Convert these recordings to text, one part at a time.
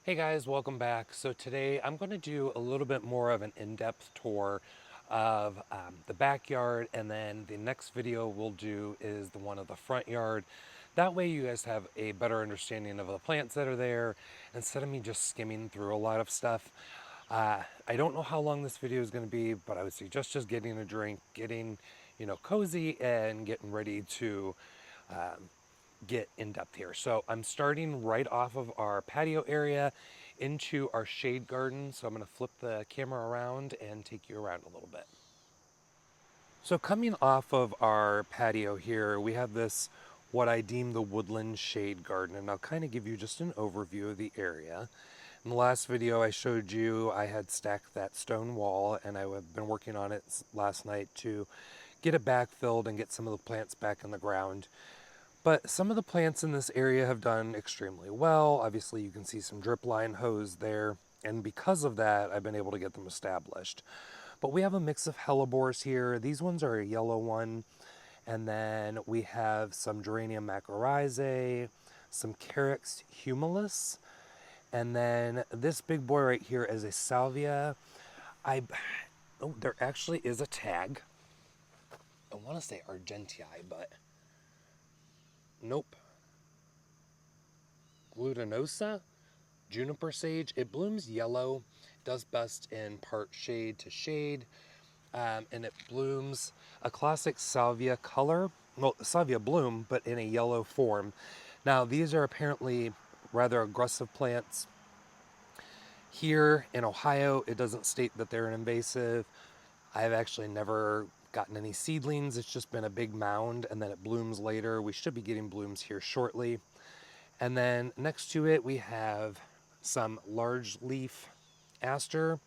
Hey guys, welcome back. So today I'm going to do a little bit more of an in-depth tour of the backyard, and then the next video we'll do is the one of the front yard. That way you guys have a better understanding of the plants that are there instead of me just skimming through a lot of stuff. I don't know how long this video is going to be, but I would suggest just getting a drink, getting, cozy, and getting ready to get in depth here. So I'm starting right off of our patio area into our shade garden. So I'm going to flip the camera around and take you around a little bit. So coming off of our patio here, we have this, what I deem the woodland shade garden, and I'll kind of give you just an overview of the area. In the last video I showed you, I had stacked that stone wall, and I have been working on it last night to get it backfilled and get some of the plants back in the ground. But some of the plants in this area have done extremely well. Obviously, you can see some drip line hose there, and because of that, I've been able to get them established. But we have a mix of hellebores here. These ones are a yellow one, and then we have some Geranium macrorrhizae, some Carex humilis, and then this big boy right here is a salvia. Oh, there actually is a tag. I want to say Argentii, but nope. Glutinosa, juniper sage. It blooms yellow, does best in part shade to shade, and it blooms a classic salvia color. Well, salvia bloom, but in a yellow form. Now, these are apparently rather aggressive plants. Here in Ohio, it doesn't state that they're an invasive. I've actually never gotten any seedlings. It's just been a big mound, and then it blooms later. We should be getting blooms here shortly. And then next to it, we have some large leaf aster,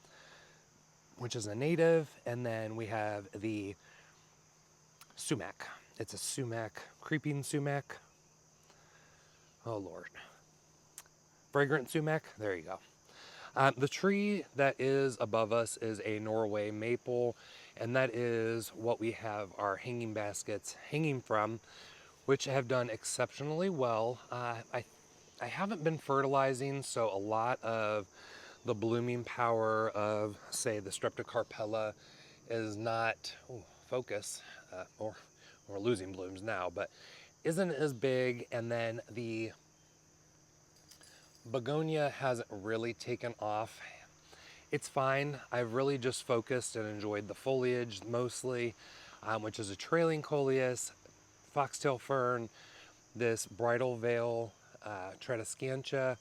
which is a native. And then we have the sumac. It's a sumac, creeping sumac. Oh, Lord. Fragrant sumac. There you go. The tree that is above us is a Norway maple, and that is what we have our hanging baskets hanging from, which have done exceptionally well. I haven't been fertilizing, so a lot of the blooming power of, say, the Streptocarpella is not, focus, or we're losing blooms now, but isn't as big. And then the begonia hasn't really taken off. It's fine. I've really just focused and enjoyed the foliage mostly, which is a trailing coleus, foxtail fern, this bridal veil, tradescantia,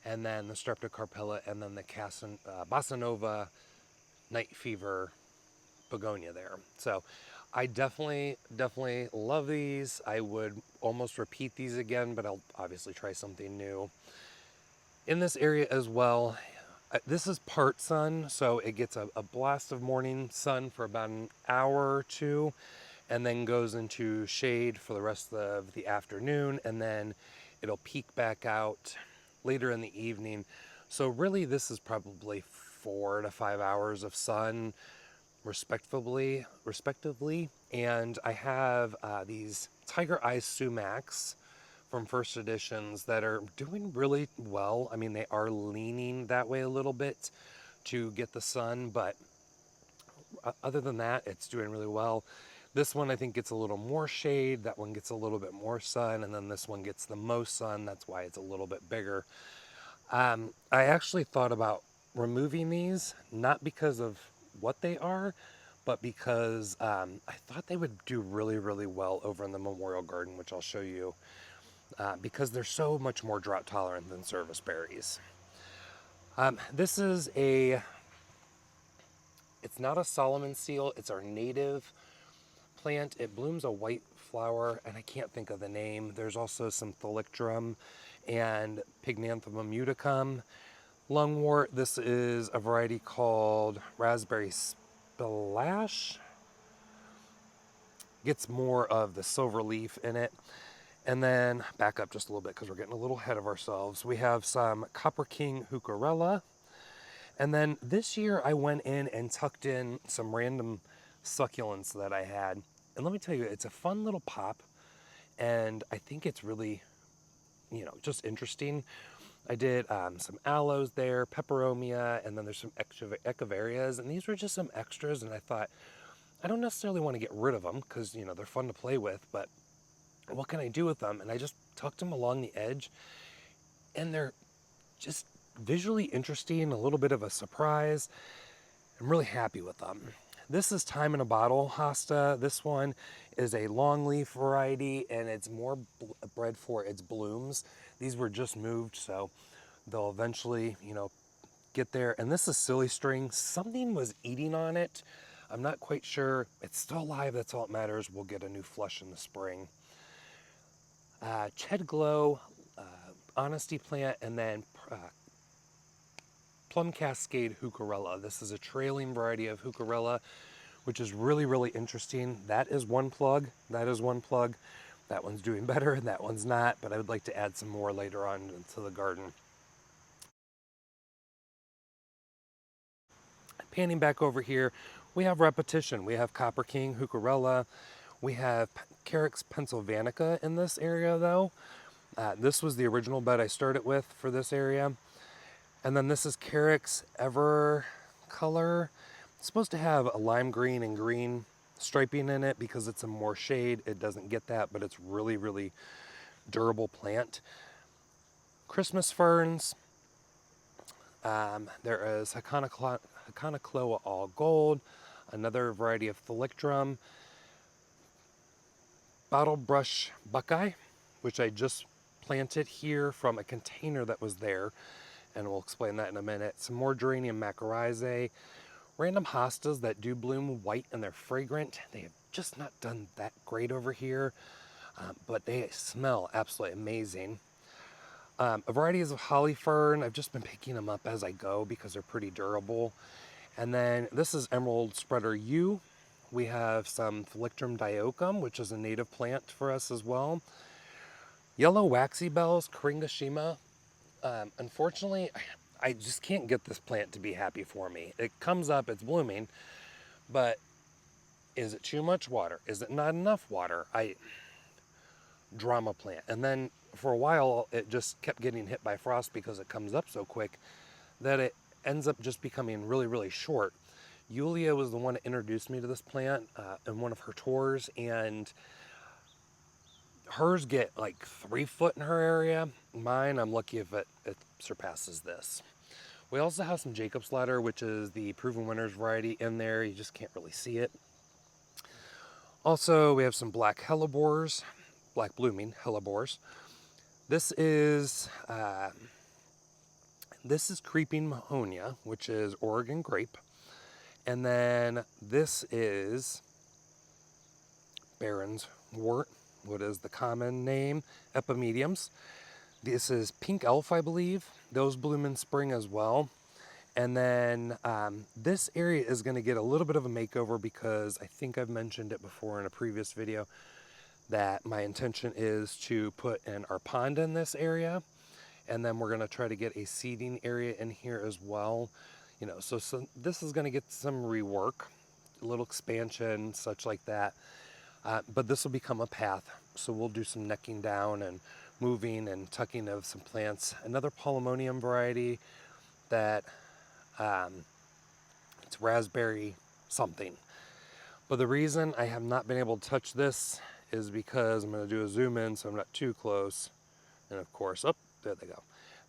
and then the Streptocarpella, and then the Bossa Nova night fever begonia there. So I definitely love these. I would almost repeat these again, but I'll obviously try something new. In this area as well, this is part sun, so it gets a blast of morning sun for about an hour or two, and then goes into shade for the rest of the afternoon, and then it'll peak back out later in the evening. So really this is probably 4 to 5 hours of sun respectively. And I have these tiger eye sumacs from First Editions that are doing really well. I mean, they are leaning that way a little bit to get the sun, but other than that, it's doing really well. This one I think gets a little more shade, that one gets a little bit more sun, and then this one gets the most sun. That's why it's a little bit bigger. I actually thought about removing these, not because of what they are, but because I thought they would do really well over in the Memorial Garden, which I'll show you, because they're so much more drought tolerant than service berries. This is it's not a Solomon seal, it's our native plant. It blooms a white flower, and I can't think of the name. There's also some thalictrum and Pygnanthemum uticum. Lungwort, this is a variety called Raspberry Splash. Gets more of the silver leaf in it. And then back up just a little bit because we're getting a little ahead of ourselves. We have some Copper King Heucherella. And then this year I went in and tucked in some random succulents that I had. And let me tell you, it's a fun little pop. And I think it's really, just interesting. I did some aloes there, peperomia, and then there's some extra echeverias, and these were just some extras, and I thought, I don't necessarily want to get rid of them because, you know, they're fun to play with, but what can I do with them? And I just tucked them along the edge, and they're just visually interesting, a little bit of a surprise. I'm really happy with them. This is Time in a Bottle hosta. This one is a longleaf variety, and it's more bred for its blooms. These were just moved, so they'll eventually, you know, get there. And this is Silly String. Something was eating on it. I'm not quite sure. It's still alive. That's all that matters. We'll get a new flush in the spring. Ched Glow, Honesty Plant, and then Plum Cascade Heucherella. This is a trailing variety of Heucherella, which is really, really interesting. That is one plug. That is one plug. That one's doing better and that one's not, but I would like to add some more later on into the garden. Panning back over here, we have repetition. We have Copper King Heucherella. We have Carex pennsylvanica in this area though. This was the original bed I started with for this area. And then this is Carex Ever Color. It's supposed to have a lime green and green striping in it because it's a more shade. It doesn't get that, but it's really, really durable plant. Christmas ferns. There is Haconocloa All Gold, another variety of Thalictrum. Bottle Brush Buckeye, which I just planted here from a container that was there, and we'll explain that in a minute. Some more Geranium macrorhizae, random hostas that do bloom white and they're fragrant. They have just not done that great over here, but they smell absolutely amazing. A variety of holly fern. I've just been picking them up as I go because they're pretty durable. And then this is Emerald Spreader U. We have some Thalictrum diocum, which is a native plant for us as well. Yellow Waxy Bells, Karingashima. Unfortunately, I just can't get this plant to be happy for me. It comes up, it's blooming, but is it too much water? Is it not enough water? Drama plant. And then for a while, it just kept getting hit by frost because it comes up so quick that it ends up just becoming really, really short. Yulia was the one that introduced me to this plant in one of her tours, and hers get like 3 foot in her area. Mine, I'm lucky if it surpasses this. We also have some Jacob's Ladder, which is the Proven Winners variety in there. You just can't really see it. Also, we have some black hellebores, black blooming hellebores. This is Creeping Mahonia, which is Oregon grape. And then this is Baron's wort, what is the common name, Epimediums. This is Pink Elf, I believe. Those bloom in spring as well. And then this area is going to get a little bit of a makeover because I think I've mentioned it before in a previous video that my intention is to put in our pond in this area. And then we're going to try to get a seeding area in here as well. You know, so this is going to get some rework, a little expansion, such like that. But this will become a path. So we'll do some necking down and moving and tucking of some plants. Another Polemonium variety that it's raspberry something. But the reason I have not been able to touch this is because I'm going to do a zoom in so I'm not too close. And of course, oh, there they go.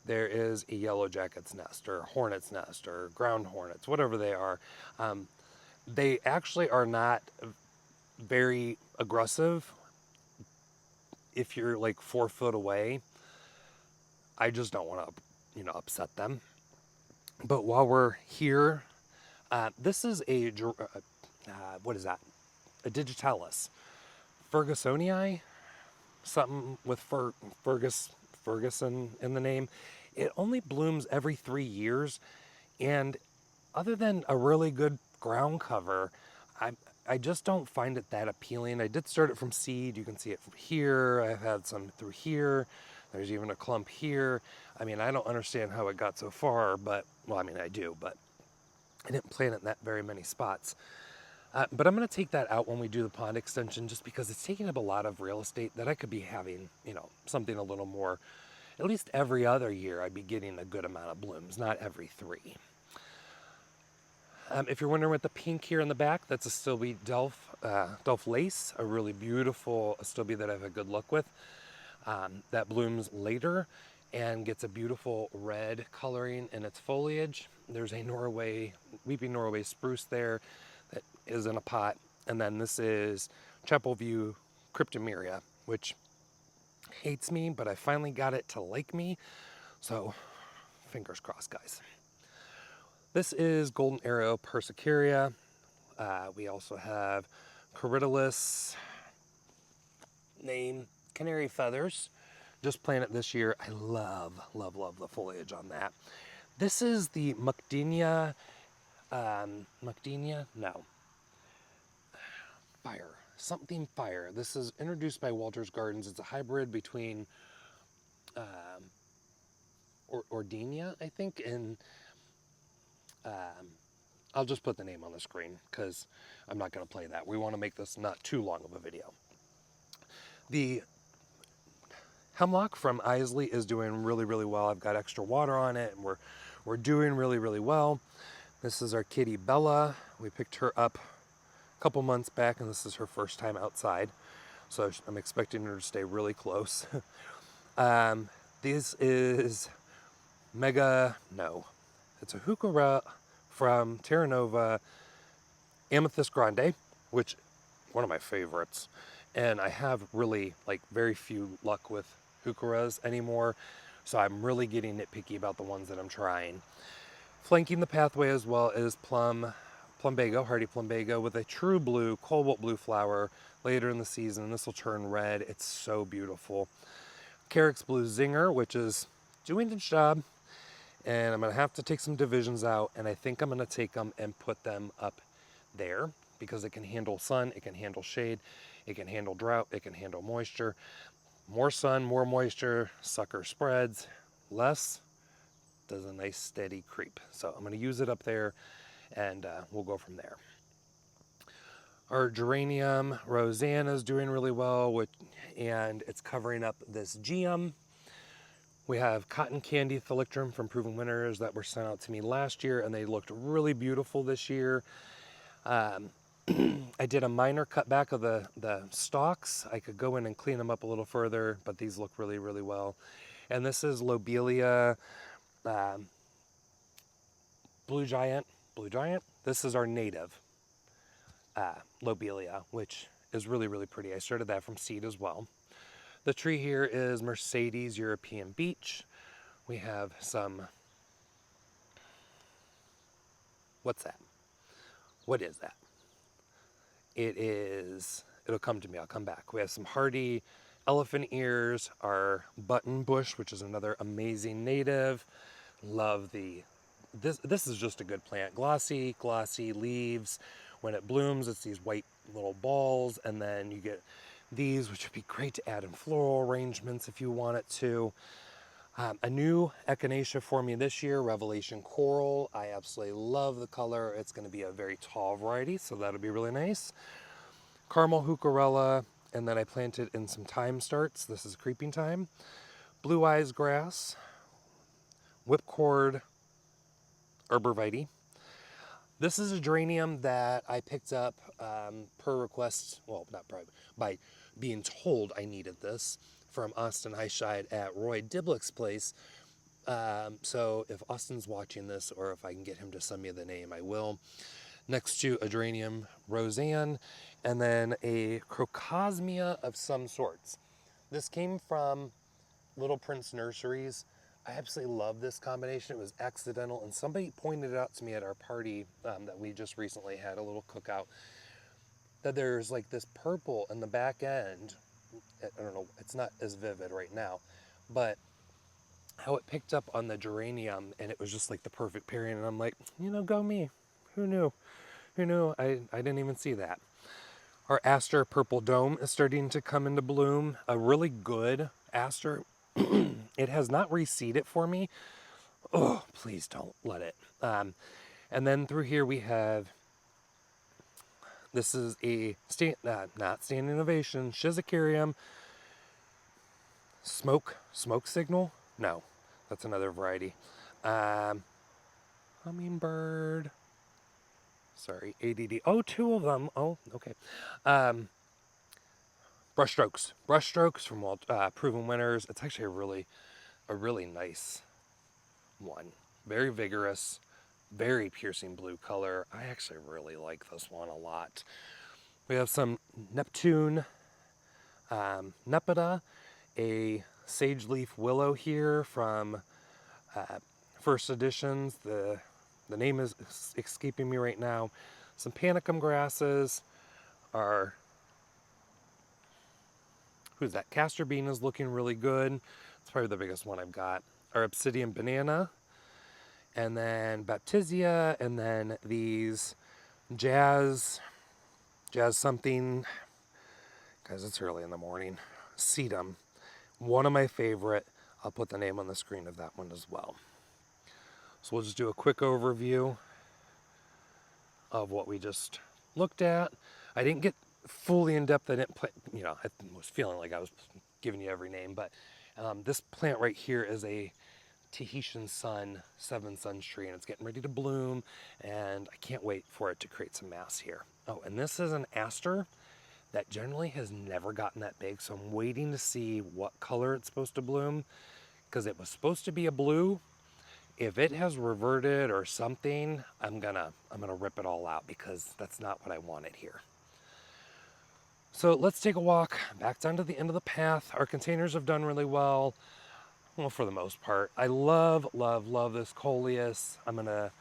There is a yellow jacket's nest or hornet's nest or ground hornets, whatever they are. They actually are not very aggressive if you're like 4 foot away. I just don't want to, you know, upset them. But while we're here, this is a, what is that? A digitalis. Fergusonii, something with Ferguson in the name. It only blooms every 3 years, and other than a really good ground cover, I just don't find it that appealing. I did start it from seed. You can see it from here. I've had some through here. There's even a clump here. I mean, I don't understand how it got so far, but, well, I mean, I do, but I didn't plant it in that very many spots. But I'm going to take that out when we do the pond extension just because it's taking up a lot of real estate that I could be having, you know, something a little more at least every other year I'd be getting a good amount of blooms, not every 3. If you're wondering what the pink here in the back, that's a Stilby Delph lace, a really beautiful Stilby that I have a good look with. That blooms later and gets a beautiful red coloring in its foliage. There's a weeping Norway spruce there that is in a pot. And then this is Chapel View Cryptomeria, which hates me, but I finally got it to like me. So fingers crossed, guys. This is Golden Arrow Persicaria. We also have Corydalis, name Canary Feathers. Just planted this year. I love the foliage on that. This is the Macdinia, no, Fire, something Fire. This is introduced by Walter's Gardens. It's a hybrid between Ordinia, I think, and I'll just put the name on the screen because I'm not going to play that. We want to make this not too long of a video. The hemlock from Isley is doing really well. I've got extra water on it, and we're doing really well. This is our kitty Bella. We picked her up a couple months back, and this is her first time outside, so I'm expecting her to stay really close. This is it's a Heuchera from Terra Nova, Amethyst Grande, which one of my favorites. And I have really very few luck with Heucheras anymore, so I'm really getting nitpicky about the ones that I'm trying. Flanking the pathway as well is Plumbago, hardy Plumbago, with a true blue, cobalt blue flower later in the season. This will turn red. It's so beautiful. Carrick's Blue Zinger, which is doing its job, and I'm going to have to take some divisions out, and I think I'm going to take them and put them up there because it can handle sun, it can handle shade, it can handle drought, it can handle moisture. More sun, more moisture, sucker spreads. Less does a nice steady creep. So I'm going to use it up there, and we'll go from there. Our geranium Rosanna is doing really well, and it's covering up this geum. We have Cotton Candy Thalictrum from Proven Winners that were sent out to me last year, and they looked really beautiful this year. I did a minor cutback of the stalks. I could go in and clean them up a little further, but these look really well. And this is Lobelia Blue Giant. This is our native Lobelia, which is really pretty. I started that from seed as well. The tree here is Mercedes European Beech. We have some, what's that? What is that? It'll come to me, I'll come back. We have some hardy elephant ears, our button bush, which is another amazing native. Love this is just a good plant. Glossy leaves. When it blooms, it's these white little balls, and then you get these, which would be great to add in floral arrangements if you want it to. A new echinacea for me this year, Revelation Coral. I absolutely love the color. It's going to be a very tall variety, so that'll be really nice. Caramel Heucherella, and then I planted in some thyme starts. This is creeping thyme. Blue Eyes Grass, Whipcord Arborvitae. This is a geranium that I picked up per request, well, not probably, by being told I needed this from Austin Highshide at Roy Diblick's place. So if Austin's watching this, or if I can get him to send me the name, I will. Next to a geranium Roseanne, and then a Crocosmia of some sorts. This came from Little Prince Nurseries. I absolutely love this combination. It was accidental, and somebody pointed it out to me at our party that we just recently had, a little cookout, that there's this purple in the back end. I don't know, it's not as vivid right now, but how it picked up on the geranium, and it was just the perfect pairing, and I'm like, go me. Who knew? I didn't even see that. Our Aster Purple Dome is starting to come into bloom. A really good Aster. It has not reseeded for me. Oh, please don't let it. And then through here we have, this is a not standing innovation, Schizocarium Smoke Signal. No, that's another variety. Um, Hummingbird. Sorry, ADD. Oh, two of them. Oh, okay. Um, Brushstrokes. Brushstrokes from Proven Winners. It's actually a really nice one. Very vigorous, very piercing blue color. I actually really like this one a lot. We have some Neptune Nepeta, a sage leaf willow here from first editions. The name is escaping me right now. Some panicum grasses. Our who's that? Castor bean is looking really good. It's probably the biggest one I've got. Our obsidian banana, and then baptisia, and then these jazz something. Guys, it's early in the morning. Sedum, one of my favorite. I'll put the name on the screen of that one as well. So we'll just do a quick overview of what we just looked at. I didn't get fully in depth. I didn't play, I was feeling like I was giving you every name, but this plant right here is a Tahitian sun, 7 suns tree, and it's getting ready to bloom, and I can't wait for it to create some mass here. Oh, and this is an aster that generally has never gotten that big, so I'm waiting to see what color it's supposed to bloom, because it was supposed to be a blue. If it has reverted or something, I'm gonna rip it all out, because that's not what I wanted here. So let's take a walk back down to the end of the path. Our containers have done really well for the most part. I love, love, love this coleus. I'm gonna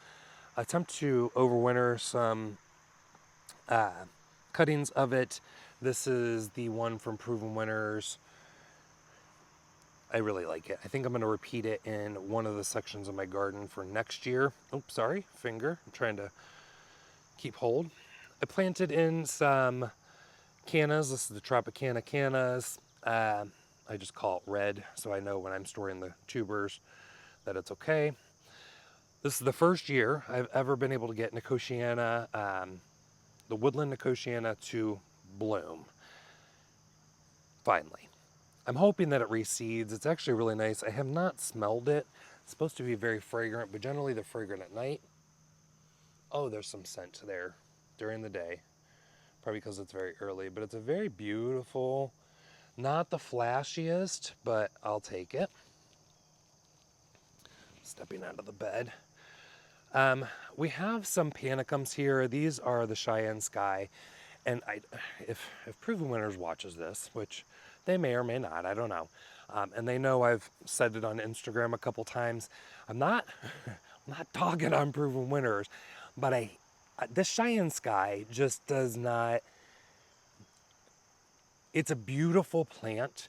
attempt to overwinter some cuttings of it. This is the one from Proven Winners. I really like it. I think I'm going to repeat it in one of the sections of my garden for next year. Oops, sorry, finger. I'm trying to keep hold. I planted in some cannas. This is the Tropicana cannas. I just call it red, so I know when I'm storing the tubers that it's okay. This is the first year I've ever been able to get Nicotiana, the woodland Nicotiana, to bloom. Finally. I'm hoping that it reseeds. It's actually really nice. I have not smelled it. It's supposed to be very fragrant, but generally they're fragrant at night. Oh, there's some scent there during the day. Probably because it's very early, but it's a very beautiful, not the flashiest, but I'll take it. Stepping out of the bed. We have some panicums here. These are the Cheyenne Sky. And if Proven Winners watches this, which they may or may not, I don't know. And they know I've said it on Instagram a couple times. I'm not dogging on Proven Winners, but this Cheyenne Sky just does not. It's a beautiful plant,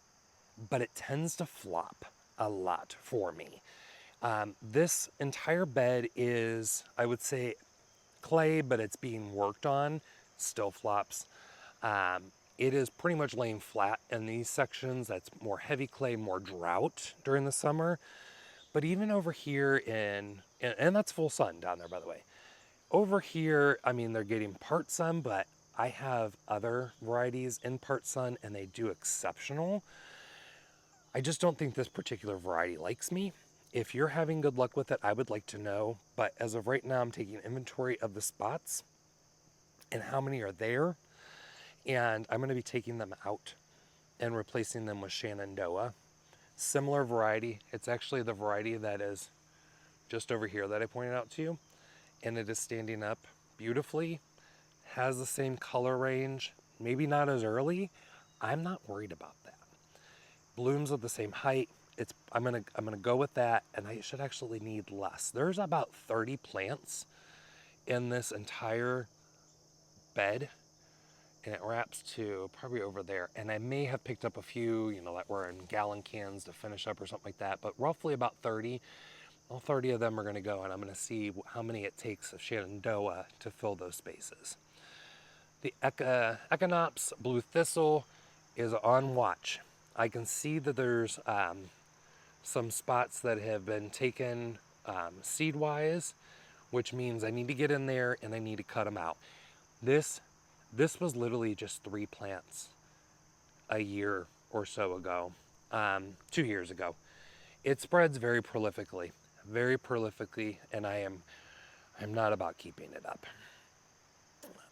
but it tends to flop a lot for me. This entire bed is, I would say, clay, but it's being worked on. Still flops. It is pretty much laying flat in these sections. That's more heavy clay, more drought during the summer. But even over here and that's full sun down there, by the way. Over here, I mean, they're getting part sun, but I have other varieties in part sun and they do exceptional. I just don't think this particular variety likes me. If you're having good luck with it, I would like to know. But as of right now, I'm taking inventory of the spots and how many are there. And I'm going to be taking them out and replacing them with Shenandoah. Similar variety. It's actually the variety that is just over here that I pointed out to you. And it is standing up beautifully. Has the same color range. Maybe not as early. I'm not worried about that. Blooms at the same height. I'm gonna go with that, and I should actually need less. There's about 30 plants in this entire bed, and it wraps to probably over there. And I may have picked up a few, that were in gallon cans to finish up or something like that, but roughly about 30. All 30 of them are gonna go, and I'm gonna see how many it takes of Shenandoah to fill those spaces. The Echinops Blue Thistle is on watch. I can see that there's some spots that have been taken seed-wise, which means I need to get in there and I need to cut them out. This was literally just 3 plants a year or so ago, 2 years ago. it spreads very prolifically, and I'm not about keeping it up.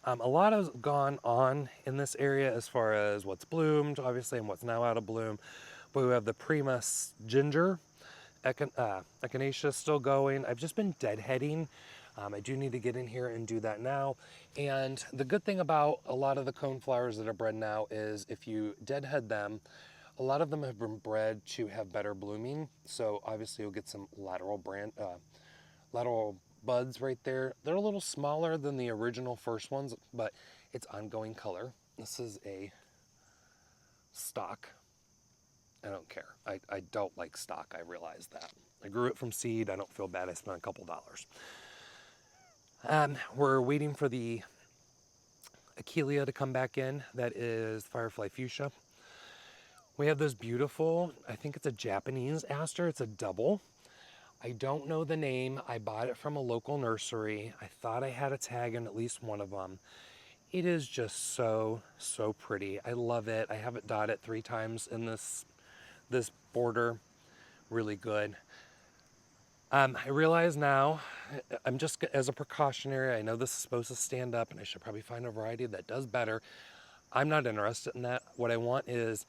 A lot has gone on in this area as far as what's bloomed, obviously, and what's now out of bloom. But we have the Primus ginger, echinacea still going. I've just been deadheading. I do need to get in here and do that now. And the good thing about a lot of the coneflowers that are bred now is if you deadhead them, a lot of them have been bred to have better blooming. So obviously you'll get some lateral buds right there. They're a little smaller than the original first ones, but it's ongoing color. This is a stock. I don't care. I don't like stock. I realize that. I grew it from seed. I don't feel bad. I spent a couple dollars. We're waiting for the Achillea to come back in. That is Firefly Fuchsia. We have this beautiful, I think it's a Japanese aster. It's a double. I don't know the name. I bought it from a local nursery. I thought I had a tag in at least one of them. It is just so, so pretty. I love it. I have it dotted 3 times in this border. Really good. I realize now, I'm just, as a precautionary, I know this is supposed to stand up and I should probably find a variety that does better. I'm not interested in that. What I want is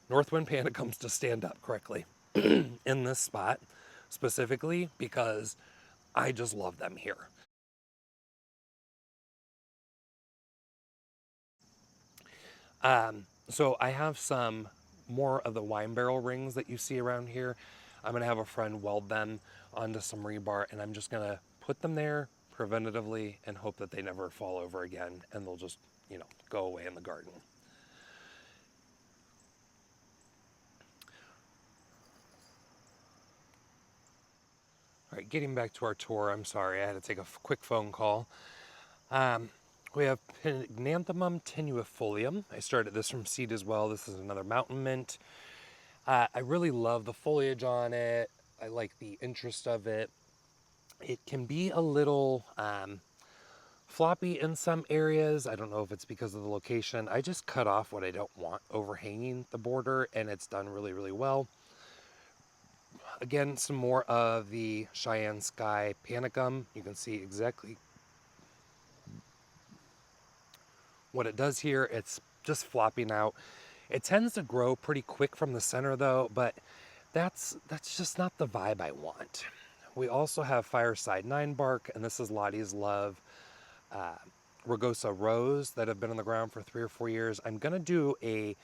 Northwind Panicums to stand up correctly in this spot, specifically because I just love them here. So I have some more of the wine barrel rings that you see around here. I'm gonna have a friend weld them onto some rebar, and I'm just gonna put them there preventatively and hope that they never fall over again and they'll just, go away in the garden. All right, getting back to our tour, I'm sorry, I had to take a quick phone call. We have Pygnanthemum tenuifolium. I started this from seed as well. This is another mountain mint. I really love the foliage on it. I like the interest of it. It can be a little floppy in some areas. I don't know if it's because of the location. I just cut off what I don't want overhanging the border, and it's done really, really well. Again, some more of the Cheyenne Sky Panicum. You can see exactly what it does here. It's just flopping out. It tends to grow pretty quick from the center though, but that's just not the vibe I want. We also have Fireside 9 bark, and this is Lottie's Love Rugosa Rose that have been on the ground for 3 or 4 years. I'm gonna do a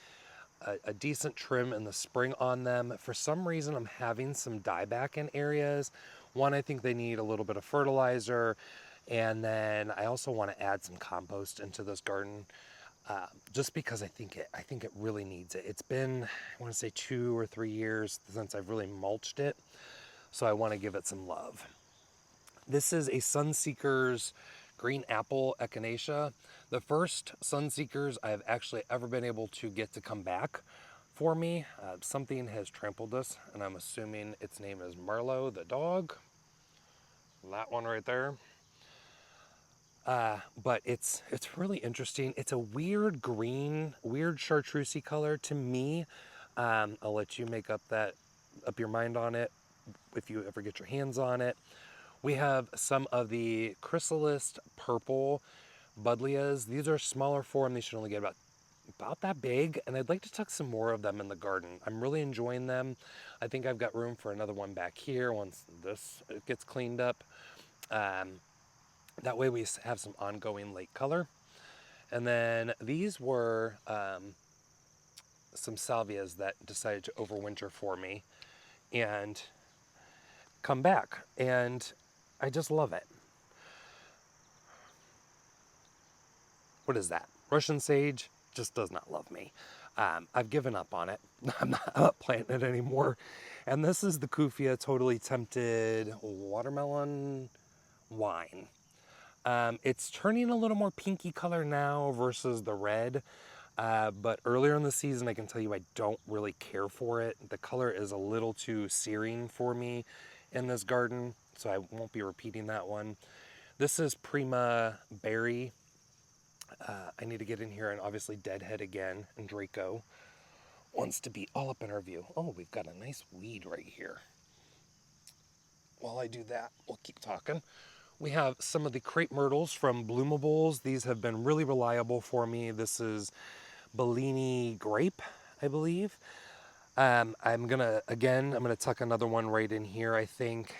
decent trim in the spring on them. For some reason, I'm having some dieback in areas. One, I think they need a little bit of fertilizer, and then I also want to add some compost into this garden, just because I think it really needs it. It's been, I want to say 2 or 3 years since I've really mulched it, so I want to give it some love. This is a Sunseekers green apple echinacea. The first Sunseekers I've actually ever been able to get to come back for me. Something has trampled this, and I'm assuming its name is Marlowe the dog. That one right there. But it's really interesting. It's a weird green, weird chartreusey color to me. I'll let you make up your mind on it if you ever get your hands on it. We have some of the chrysalis purple buddleias. These are smaller form. They should only get about that big, and I'd like to tuck some more of them in the garden. I'm really enjoying them. I think I've got room for another one back here once this gets cleaned up. That way we have some ongoing late color. And then these were some salvias that decided to overwinter for me and come back, and I just love it. What is that? Russian sage just does not love me. I've given up on it. I'm not planting it anymore. And this is the Kufia Totally Tempted Watermelon Wine. It's turning a little more pinky color now versus the red. But earlier in the season, I can tell you I don't really care for it. The color is a little too searing for me in this garden, so I won't be repeating that one. This is Prima Berry. I need to get in here and obviously Deadhead again and Draco. wants to be all up in our view. Oh, we've got a nice weed right here. While I do that, we'll keep talking. We have some of the crepe myrtles from Bloomables. These have been really reliable for me. This is Bellini grape, I believe. I'm gonna tuck another one right in here, I think,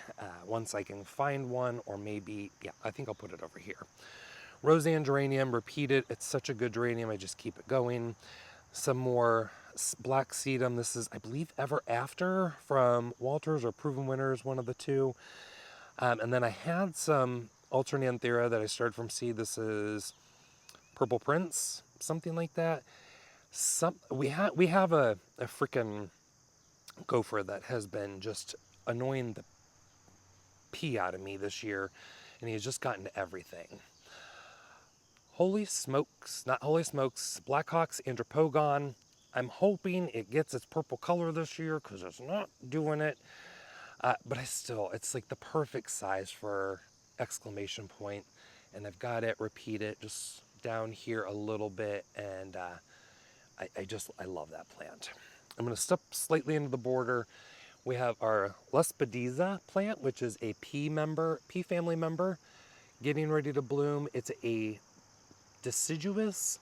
once I can find one, or maybe, yeah, I think I'll put it over here. Roseanne geranium, repeated. It's such a good geranium, I just keep it going. Some more black sedum. This is, I believe, Ever After from Walters or Proven Winners, one of the two. And then I had some Alternanthera that I started from seed. This is Purple Prince, something like that. We have a freaking gopher that has been just annoying the pee out of me this year, and he's just gotten to everything. Not Holy Smokes, Blackhawks Andropogon. I'm hoping it gets its purple color this year because it's not doing it. But it's like the perfect size for exclamation point. And I've got it, repeat it, just down here a little bit. And I love that plant. I'm going to step slightly into the border. We have our Lespedeza plant, which is a pea family member, getting ready to bloom. It's a deciduous,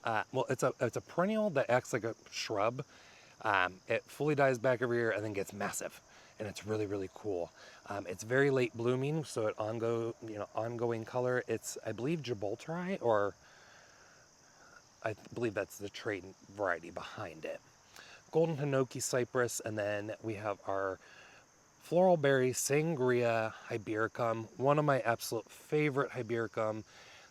it's a perennial that acts like a shrub. It fully dies back every year and then gets massive, and it's really, really cool. It's very late blooming, so it ongoing color. It's, I believe, Gibraltari, or I believe that's the trait variety behind it. Golden Hinoki cypress, and then we have our floral berry Sangria Hybericum, one of my absolute favorite Hybericum.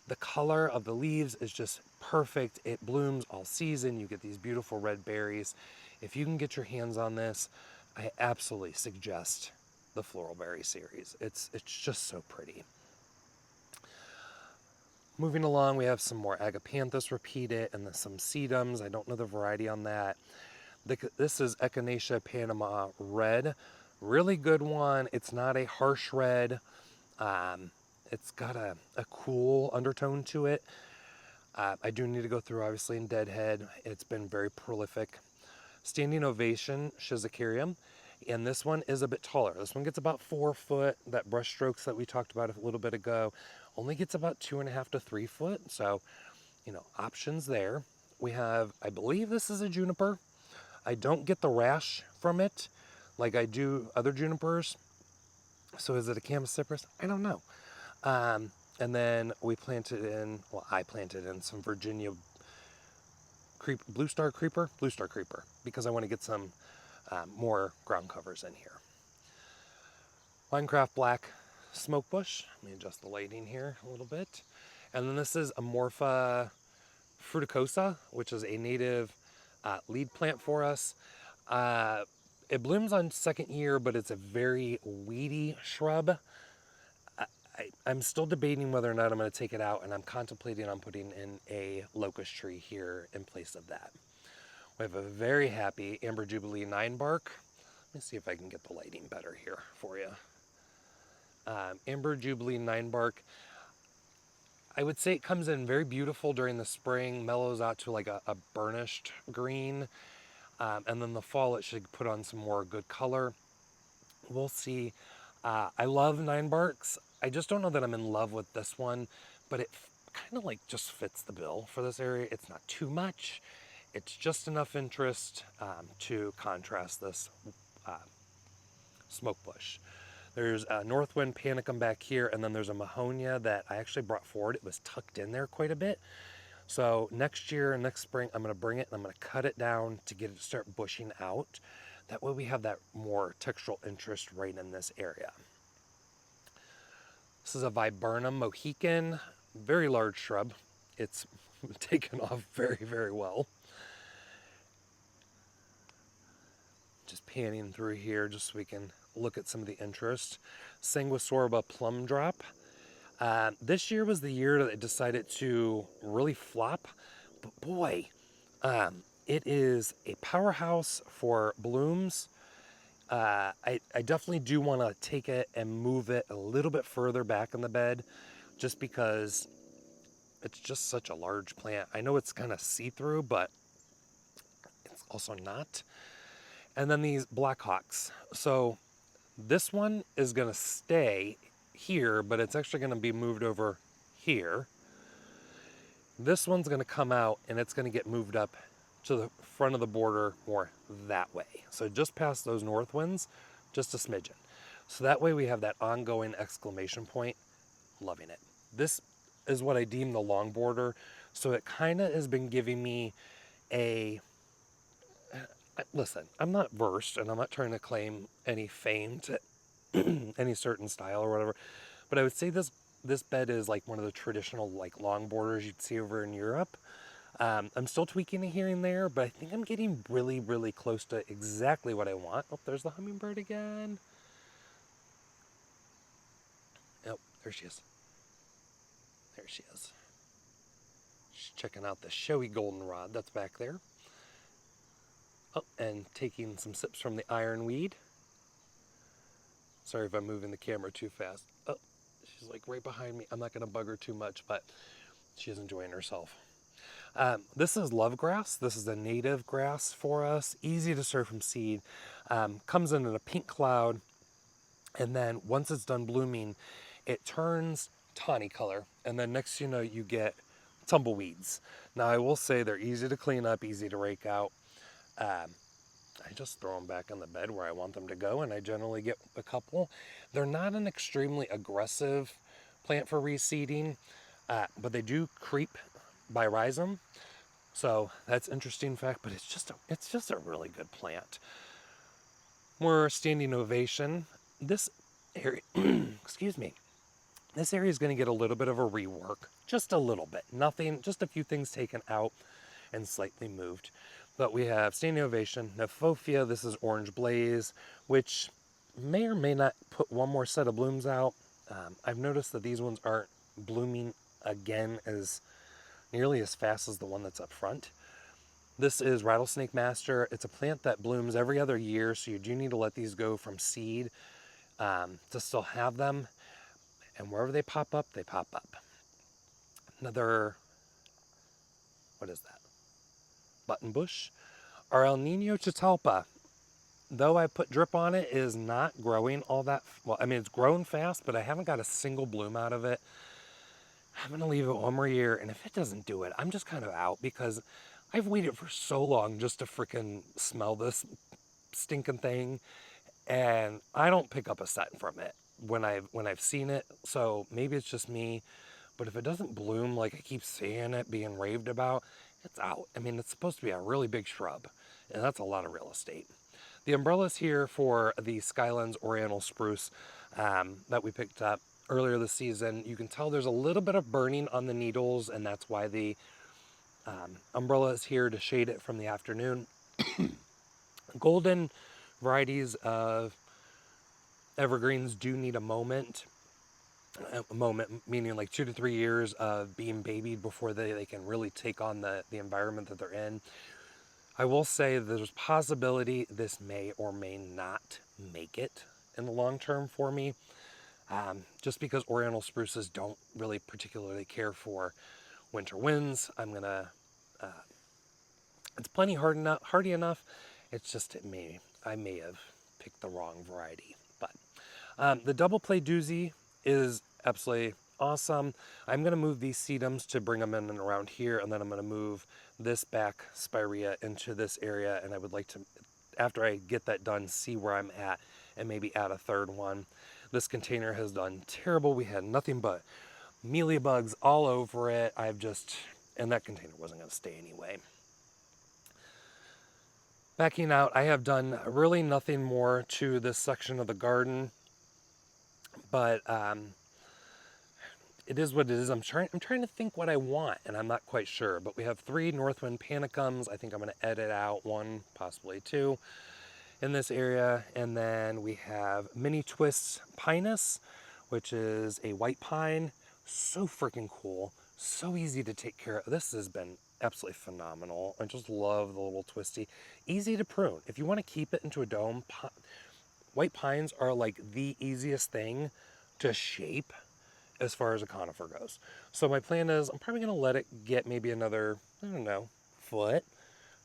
The color of the leaves is just perfect. It blooms all season. You get these beautiful red berries. If you can get your hands on this, I absolutely suggest the floral berry series. It's just so pretty. Moving along, we have some more Agapanthus repeated, and then some sedums. I don't know the variety on that. This is Echinacea Panama Red. Really good one. It's not a harsh red. It's got a cool undertone to it. I do need to go through, obviously, in Deadhead. It's been very prolific. Standing Ovation Schizacharium. And this one is a bit taller. This one gets about 4 foot. That brush strokes that we talked about a little bit ago only gets about 2.5 to 3 foot. So, options there. We have, I believe this is a juniper. I don't get the rash from it like I do other junipers. So is it a Chamaecyparis? I don't know. And then I planted in some Virginia Blue Star Creeper, because I want to get some more ground covers in here. Minecraft Black Smoke Bush. Let me adjust the lighting here a little bit. And then this is Amorpha fruticosa, which is a native lead plant for us. It blooms on second year, but it's a very weedy shrub. I'm still debating whether or not I'm going to take it out, and I'm contemplating on putting in a locust tree here in place of that. We have a very happy Amber Jubilee 9-bark. Let me see if I can get the lighting better here for you. Amber Jubilee 9-bark. I would say it comes in very beautiful during the spring, mellows out to like a burnished green, and then the fall it should put on some more good color. We'll see. I love 9-barks. I just don't know that I'm in love with this one, but it kind of like just fits the bill for this area. It's not too much. It's just enough interest to contrast this smoke bush. There's a Northwind Panicum back here, and then there's a Mahonia that I actually brought forward. It was tucked in there quite a bit. So next spring, I'm going to bring it and I'm going to cut it down to get it to start bushing out. That way we have that more textural interest right in this area. This is a Viburnum Mohican, very large shrub. It's taken off very, very well. Just panning through here just so we can look at some of the interest. Sanguisorba Plum Drop. This year was the year that it decided to really flop, but boy, it is a powerhouse for blooms. I definitely do want to take it and move it a little bit further back in the bed, just because it's just such a large plant. I know it's kind of see-through, but also not. And then these Black Hawks. So this one is going to stay here, but it's actually going to be moved over here. This one's going to come out and it's going to get moved up to the front of the border more that way. So just past those north winds, just a smidgen. So that way we have that ongoing exclamation point. Loving it. This is what I deem the long border. So it kind of has been giving me a... Listen, I'm not versed and I'm not trying to claim any fame to any certain style or whatever, but I would say this bed is like one of the traditional like long borders you'd see over in Europe. I'm still tweaking it here and there, but I think I'm getting really, really close to exactly what I want. Oh, there's the hummingbird again. Oh, there she is. There she is. She's checking out the showy goldenrod that's back there. Oh, and taking some sips from the ironweed. Sorry if I'm moving the camera too fast. Oh, she's like right behind me. I'm not going to bug her too much, but she's enjoying herself. This is love grass. This is a native grass for us. Easy to serve from seed. Comes in a pink cloud. And then once it's done blooming, it turns tawny color. And then next you know, you get tumbleweeds. Now I will say they're easy to clean up, easy to rake out. I just throw them back on the bed where I want them to go, and I generally get a couple. They're not an extremely aggressive plant for reseeding, but they do creep by rhizome. So that's an interesting fact, but it's just a really good plant. More standing ovation. This area, excuse me, this area is going to get a little bit of a rework, just a little bit. Nothing, just a few things taken out and slightly moved. But we have standing ovation, Nephophia. This is orange blaze, which may or may not put one more set of blooms out. I've noticed that these ones aren't blooming again as nearly as fast as the one that's up front. This is Rattlesnake Master. It's a plant that blooms every other year, so you do need to let these go from seed to still have them. And wherever they pop up, they pop up. Another, what is that? Button bush. Our El Nino Catalpa, though I put drip on it, is not growing all that well. I mean, it's grown fast, but I haven't got a single bloom out of it. I'm going to leave it one more year, and if it doesn't do it, I'm just kind of out because I've waited for so long just to freaking smell this stinking thing, and I don't pick up a scent from it when I've seen it. So maybe it's just me, but if it doesn't bloom like I keep seeing it being raved about, it's out. I mean, it's supposed to be a really big shrub, and that's a lot of real estate. The umbrellas here for the Skylands Oriental Spruce that we picked up earlier this season. You can tell there's a little bit of burning on the needles, and that's why the umbrella is here to shade it from the afternoon. Golden varieties of evergreens do need a moment meaning like 2 to 3 years of being babied before they can really take on the environment that they're in. I will say there's a possibility this may or may not make it in the long term for me, just because Oriental spruces don't really particularly care for winter winds. It's plenty hardy enough. It's just I may have picked the wrong variety. But the double play doozy is absolutely awesome. I'm going to move these sedums to bring them in and around here, and then I'm going to move this back spirea into this area, and I would like to, after I get that done, see where I'm at and maybe add a third one. This container has done terrible. We had nothing but mealybugs all over it. And that container wasn't going to stay anyway. Backing out, I have done really nothing more to this section of the garden, but it is what it is. I'm trying to think what I want, and I'm not quite sure. But we have 3 Northwind Panicums. I think I'm going to edit out 1, possibly 2, in this area. And then we have Mini Twists Pinus, which is a white pine. So freaking cool. So easy to take care of. This has been absolutely phenomenal. I just love the little twisty. Easy to prune. If you want to keep it into a dome, white pines are like the easiest thing to shape as far as a conifer goes. So my plan is I'm probably going to let it get maybe another, I don't know, foot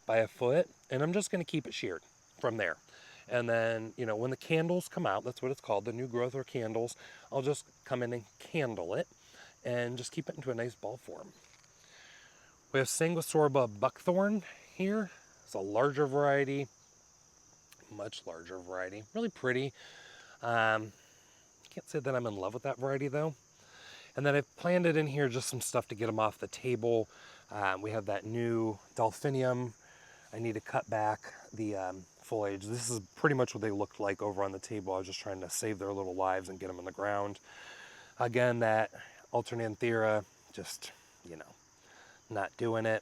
by a foot, and I'm just going to keep it sheared from there. And then, you know, when the candles come out, that's what it's called, the new growth or candles, I'll just come in and candle it and just keep it into a nice ball form. We have Sanguisorba buckthorn here. It's a larger variety, much larger variety, really pretty. Can't say that I'm in love with that variety though. And then I've planted in here just some stuff to get them off the table. We have that new delphinium. I need to cut back the foliage. This is pretty much what they looked like over on the table. I was just trying to save their little lives and get them in the ground. Again, that alternanthera, just, you know, not doing it.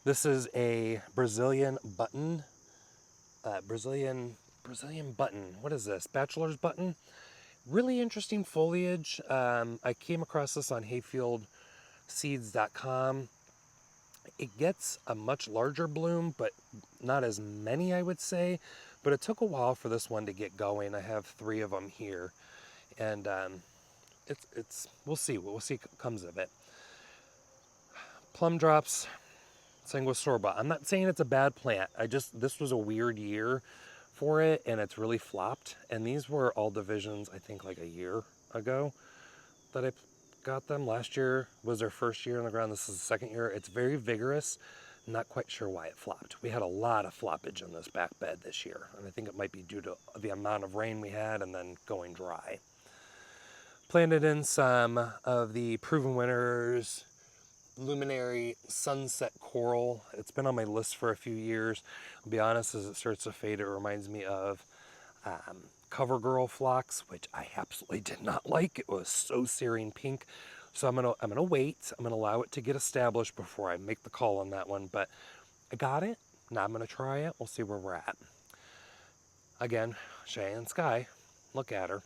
This is a Brazilian button. Brazilian button. What is this? Bachelor's button. Really interesting foliage. I came across this on hayfieldseeds.com. It gets a much larger bloom, but not as many, I would say. But it took a while for this one to get going. I have 3 of them here, and we'll see what comes of it. Plum drops, Sanguisorba. I'm not saying it's a bad plant. This was a weird year for it, and it's really flopped. And these were all divisions, I think, like a year ago that I got them. Last year was their first year on the ground. This is the second year. It's very vigorous. I'm not quite sure why it flopped. We had a lot of floppage in this back bed this year, and I think it might be due to the amount of rain we had and then going dry. Planted in some of the Proven Winners Luminary Sunset Coral. It's been on my list for a few years. I'll be honest, as it starts to fade, it reminds me of CoverGirl phlox, which I absolutely did not like. It was so searing pink. So I'm gonna wait. I'm gonna allow it to get established before I make the call on that one. But I got it. Now I'm gonna try it. We'll see where we're at. Again, Cheyenne Sky. Look at her.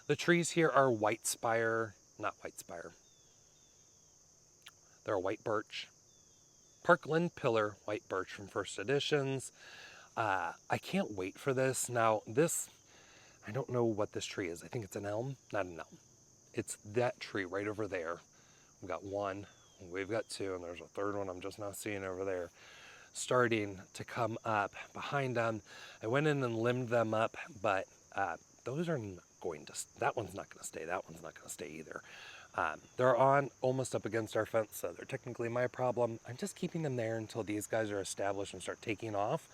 The trees here are white spire, not white spire. They're a white birch. Parkland Pillar white birch from First Editions. I can't wait for this. Now this, I don't know what this tree is. I think it's an elm, not an elm. It's that tree right over there. We've got 1, we've got 2, and there's a 3rd one I'm just now seeing over there, starting to come up behind them. I went in and limbed them up, but those are not going to, that one's not going to stay. That one's not going to stay either. They're on almost up against our fence, so they're technically my problem. I'm just keeping them there until these guys are established and start taking off.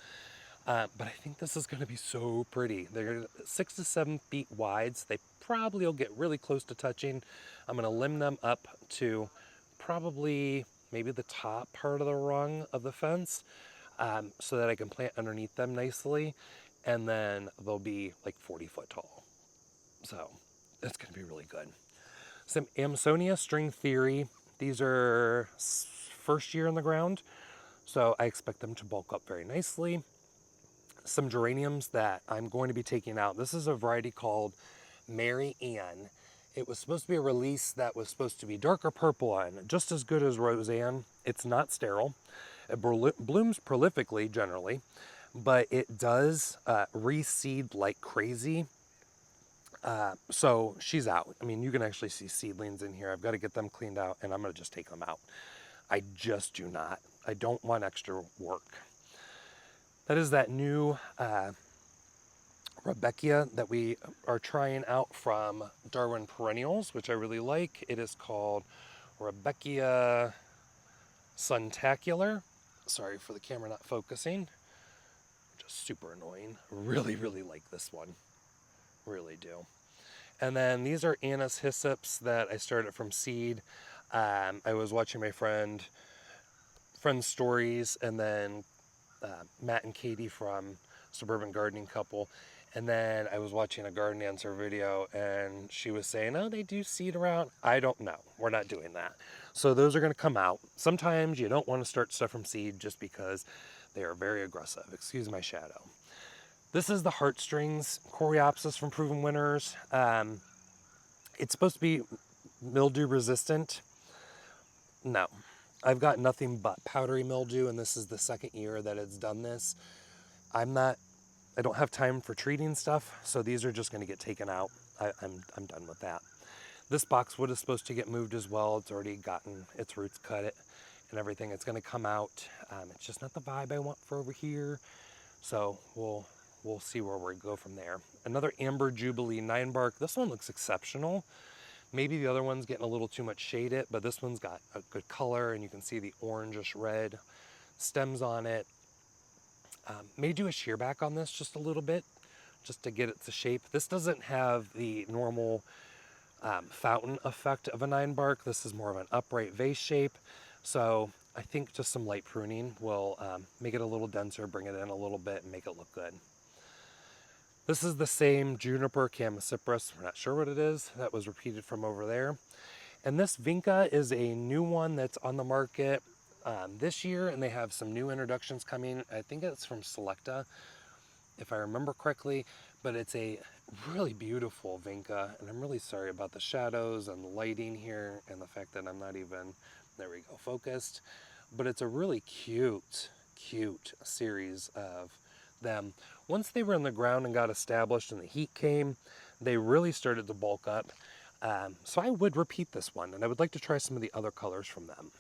But I think this is going to be so pretty. They're 6 to 7 feet wide, so they probably will get really close to touching. I'm going to limb them up to probably maybe the top part of the rung of the fence, so that I can plant underneath them nicely, and then they'll be like 40 foot tall. So that's going to be really good. Some Amsonia String Theory. These are first year in the ground, so I expect them to bulk up very nicely. Some geraniums that I'm going to be taking out. This is a variety called Mary Ann. It was supposed to be a release that was supposed to be darker purple and just as good as Roseanne. It's not sterile. It blooms prolifically generally, but it does reseed like crazy. So she's out. I mean, you can actually see seedlings in here. I've got to get them cleaned out, and I'm going to just take them out. I just do not. I don't want extra work. That is that new Rebecca that we are trying out from Darwin Perennials, which I really like. It is called Rebecca Suntacular. Sorry for the camera not focusing. Just super annoying. Really, really like this one. Really do. And then these are Anna's Hyssops that I started from seed. I was watching my friend's stories, and then Matt and Katie from Suburban Gardening Couple. And then I was watching a garden answer video, and she was saying, oh, they do seed around. I don't know. We're not doing that. So those are going to come out. Sometimes you don't want to start stuff from seed just because they are very aggressive. Excuse my shadow. This is the Heartstrings Coreopsis from Proven Winners. It's supposed to be mildew resistant. No, I've got nothing but powdery mildew, and this is the second year that it's done this. I don't have time for treating stuff, so these are just going to get taken out. I'm done with that. This boxwood is supposed to get moved as well. It's already gotten its roots cut and everything. It's going to come out. It's just not the vibe I want for over here. So we'll see where we go from there. Another Amber Jubilee 9-bark. This one looks exceptional. Maybe the other one's getting a little too much shade, but this one's got a good color, and you can see the orangish red stems on it. May do a shear back on this just a little bit, just to get it to shape. This doesn't have the normal fountain effect of a 9-bark. This is more of an upright vase shape. So I think just some light pruning will make it a little denser, bring it in a little bit, and make it look good. This is the same Juniper Chamaecyparis. We're not sure what it is. That was repeated from over there. And this Vinca is a new one that's on the market this year, and they have some new introductions coming. I think it's from Selecta, if I remember correctly, but it's a really beautiful Vinca, and I'm really sorry about the shadows and the lighting here and the fact that I'm not even, there we go, focused. But it's a really cute series of them. Once they were in the ground and got established and the heat came, they really started to bulk up. So I would repeat this one, and I would like to try some of the other colors from them.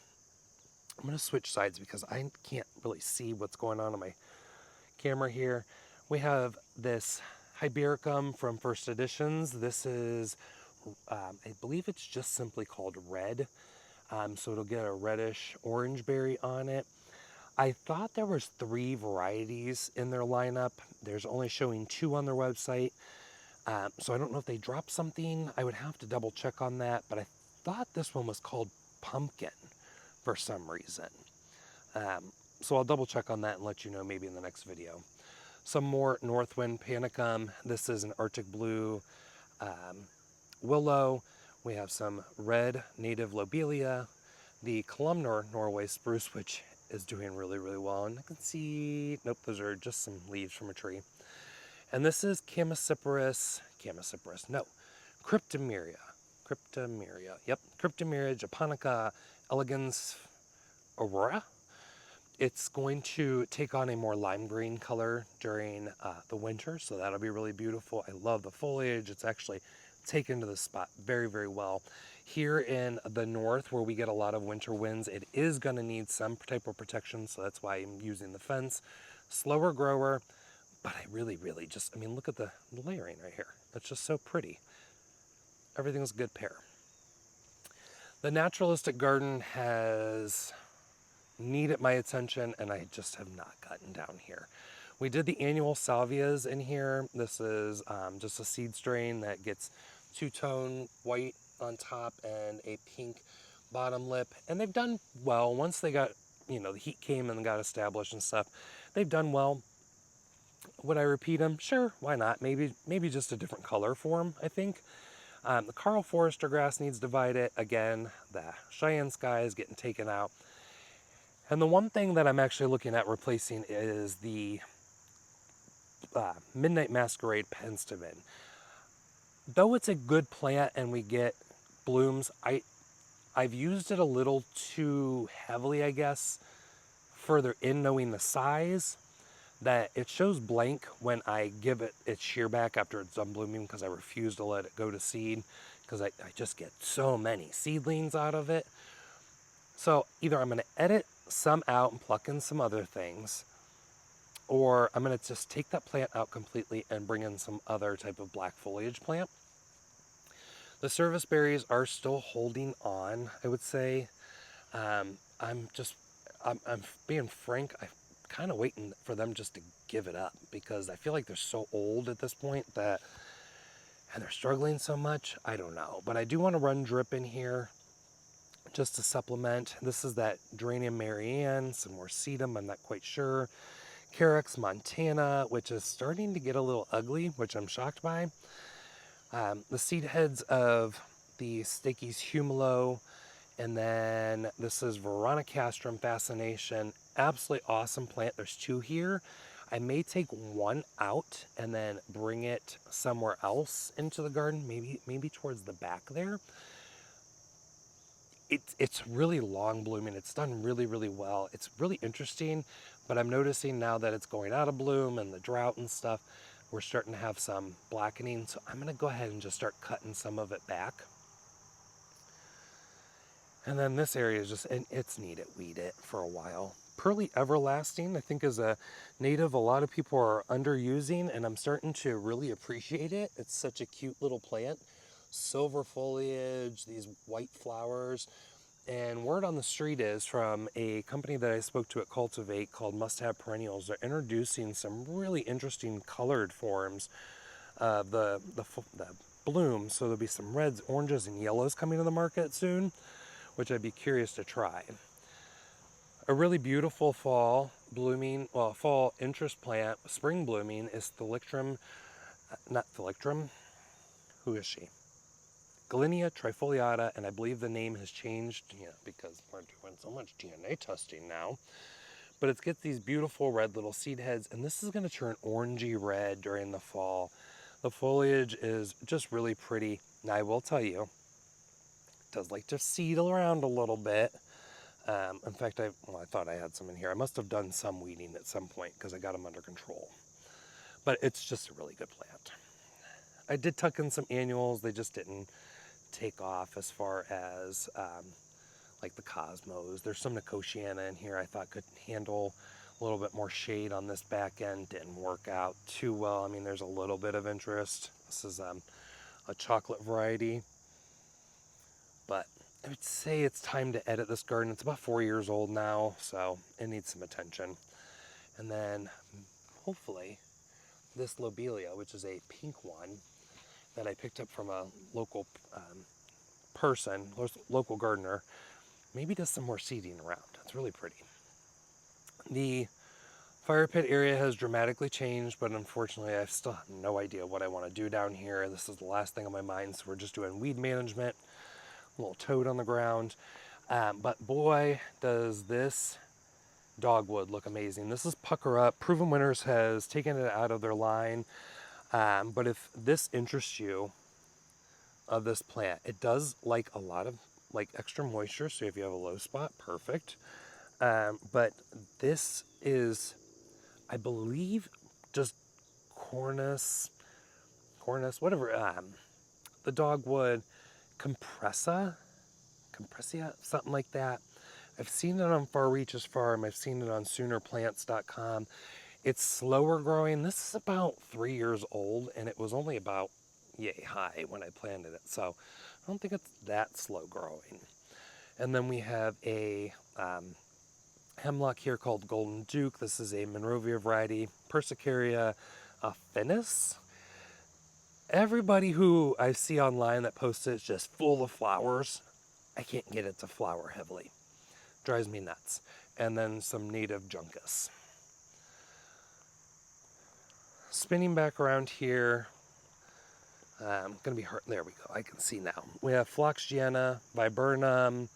I'm going to switch sides because I can't really see what's going on my camera here. We have this Hybericum from First Editions. This is, I believe it's just simply called Red. So it'll get a reddish orange berry on it. I thought there was 3 varieties in their lineup. There's only showing 2 on their website. So I don't know if they dropped something. I would have to double check on that, but I thought this one was called Pumpkin for some reason. So I'll double check on that and let you know maybe in the next video. Some more Northwind Panicum. This is an Arctic Blue Willow. We have some red native Lobelia. The columnar Norway Spruce, which is doing really well. And I can see, nope, those are just some leaves from a tree. And this is Chryptomeria, yep, Cryptomeria japonica elegans aurora. It's going to take on a more lime green color during the winter, so that'll be really beautiful. I love the foliage. It's actually taken to the spot very well. Here in the north, where we get a lot of winter winds, it is going to need some type of protection, so that's why I'm using the fence. Slower grower, but I really just, I mean, look at the layering right here. It's just so pretty. Everything's a good pair. The naturalistic garden has needed my attention, and I just have not gotten down here. We did the annual salvias in here. This is just a seed strain that gets 2-tone white on top and a pink bottom lip, and they've done well. Once they got, you know, the heat came and got established and stuff, they've done well. Would I repeat them? Sure, why not? Maybe just a different color for them, I think. The Carl Forester grass needs divided. Again, the Cheyenne Sky is getting taken out. And the one thing that I'm actually looking at replacing is the Midnight Masquerade Penstemon. Though it's a good plant and we get blooms, I've used it a little too heavily, I guess, further in, knowing the size, that it shows blank when I give it its shear back after it's done blooming, because I refuse to let it go to seed, because I just get so many seedlings out of it. So either I'm going to edit some out and pluck in some other things, or I'm going to just take that plant out completely and bring in some other type of black foliage plant. The service berries are still holding on, I would say. I'm being frank, I'm kind of waiting for them just to give it up, because I feel like they're so old at this point that, and they're struggling so much, I don't know. But I do want to run drip in here just to supplement. This is that Geranium Marianne, some more sedum, I'm not quite sure. Carex Montana, which is starting to get a little ugly, which I'm shocked by. The seed heads of the Stakes Humilo, and then this is Veronicastrum Fascination. Absolutely awesome plant. There's 2 here. I may take one out and then bring it somewhere else into the garden, maybe towards the back there. It's really long blooming. It's done really well. It's really interesting, but I'm noticing now that it's going out of bloom and the drought and stuff, we're starting to have some blackening. So I'm going to go ahead and just start cutting some of it back. And then this area is just, and it's need it, weed it for a while. Pearly Everlasting, I think, is a native a lot of people are underusing, and I'm starting to really appreciate it. It's such a cute little plant. Silver foliage, these white flowers. And word on the street is from a company that I spoke to at Cultivate called Must Have Perennials. They're introducing some really interesting colored forms of the bloom. So there'll be some reds, oranges, and yellows coming to the market soon, which I'd be curious to try. A really beautiful fall blooming, well, fall interest plant, spring blooming, is Thalictrum, not Thalictrum, who is she? Galinia trifoliata, and I believe the name has changed, because we're doing so much DNA testing now. But it gets these beautiful red little seed heads, and this is going to turn orangey red during the fall. The foliage is just really pretty. Now, I will tell you, it does like to seed around a little bit. In fact, I thought I had some in here. I must have done some weeding at some point because I got them under control. But it's just a really good plant. I did tuck in some annuals. They just didn't take off as far as like the Cosmos. There's some Nicotiana in here I thought could handle a little bit more shade on this back end. Didn't work out too well. I mean, there's a little bit of interest. This is a chocolate variety. But I would say it's time to edit this garden. It's about 4 years old now, so it needs some attention. And then hopefully this lobelia, which is a pink one that I picked up from a local person, local gardener, maybe does some more seeding around. It's really pretty. The fire pit area has dramatically changed, but unfortunately I still have no idea what I want to do down here. This is the last thing on my mind, so we're just doing weed management. A little toad on the ground. But boy, does this dogwood look amazing. This is Pucker Up. Proven Winners has taken it out of their line. But if this interests you of this plant, it does like a lot of extra moisture. So if you have a low spot, perfect. But this is, I believe, just Cornus, whatever. The dogwood Compressia, something like that. I've seen it on Far Reaches Farm. I've seen it on SoonerPlants.com. It's slower growing. This is about 3 years old, and it was only about yay high when I planted it. So I don't think it's that slow growing. And then we have a hemlock here called Golden Duke. This is a Monrovia variety, Persicaria finis. Everybody who I see online that posts it is just full of flowers. I can't get it to flower heavily. Drives me nuts. And then some native juncus. Spinning back around here. Gonna be hurt. There we go. I can see now. We have Phloxgiana, Viburnum,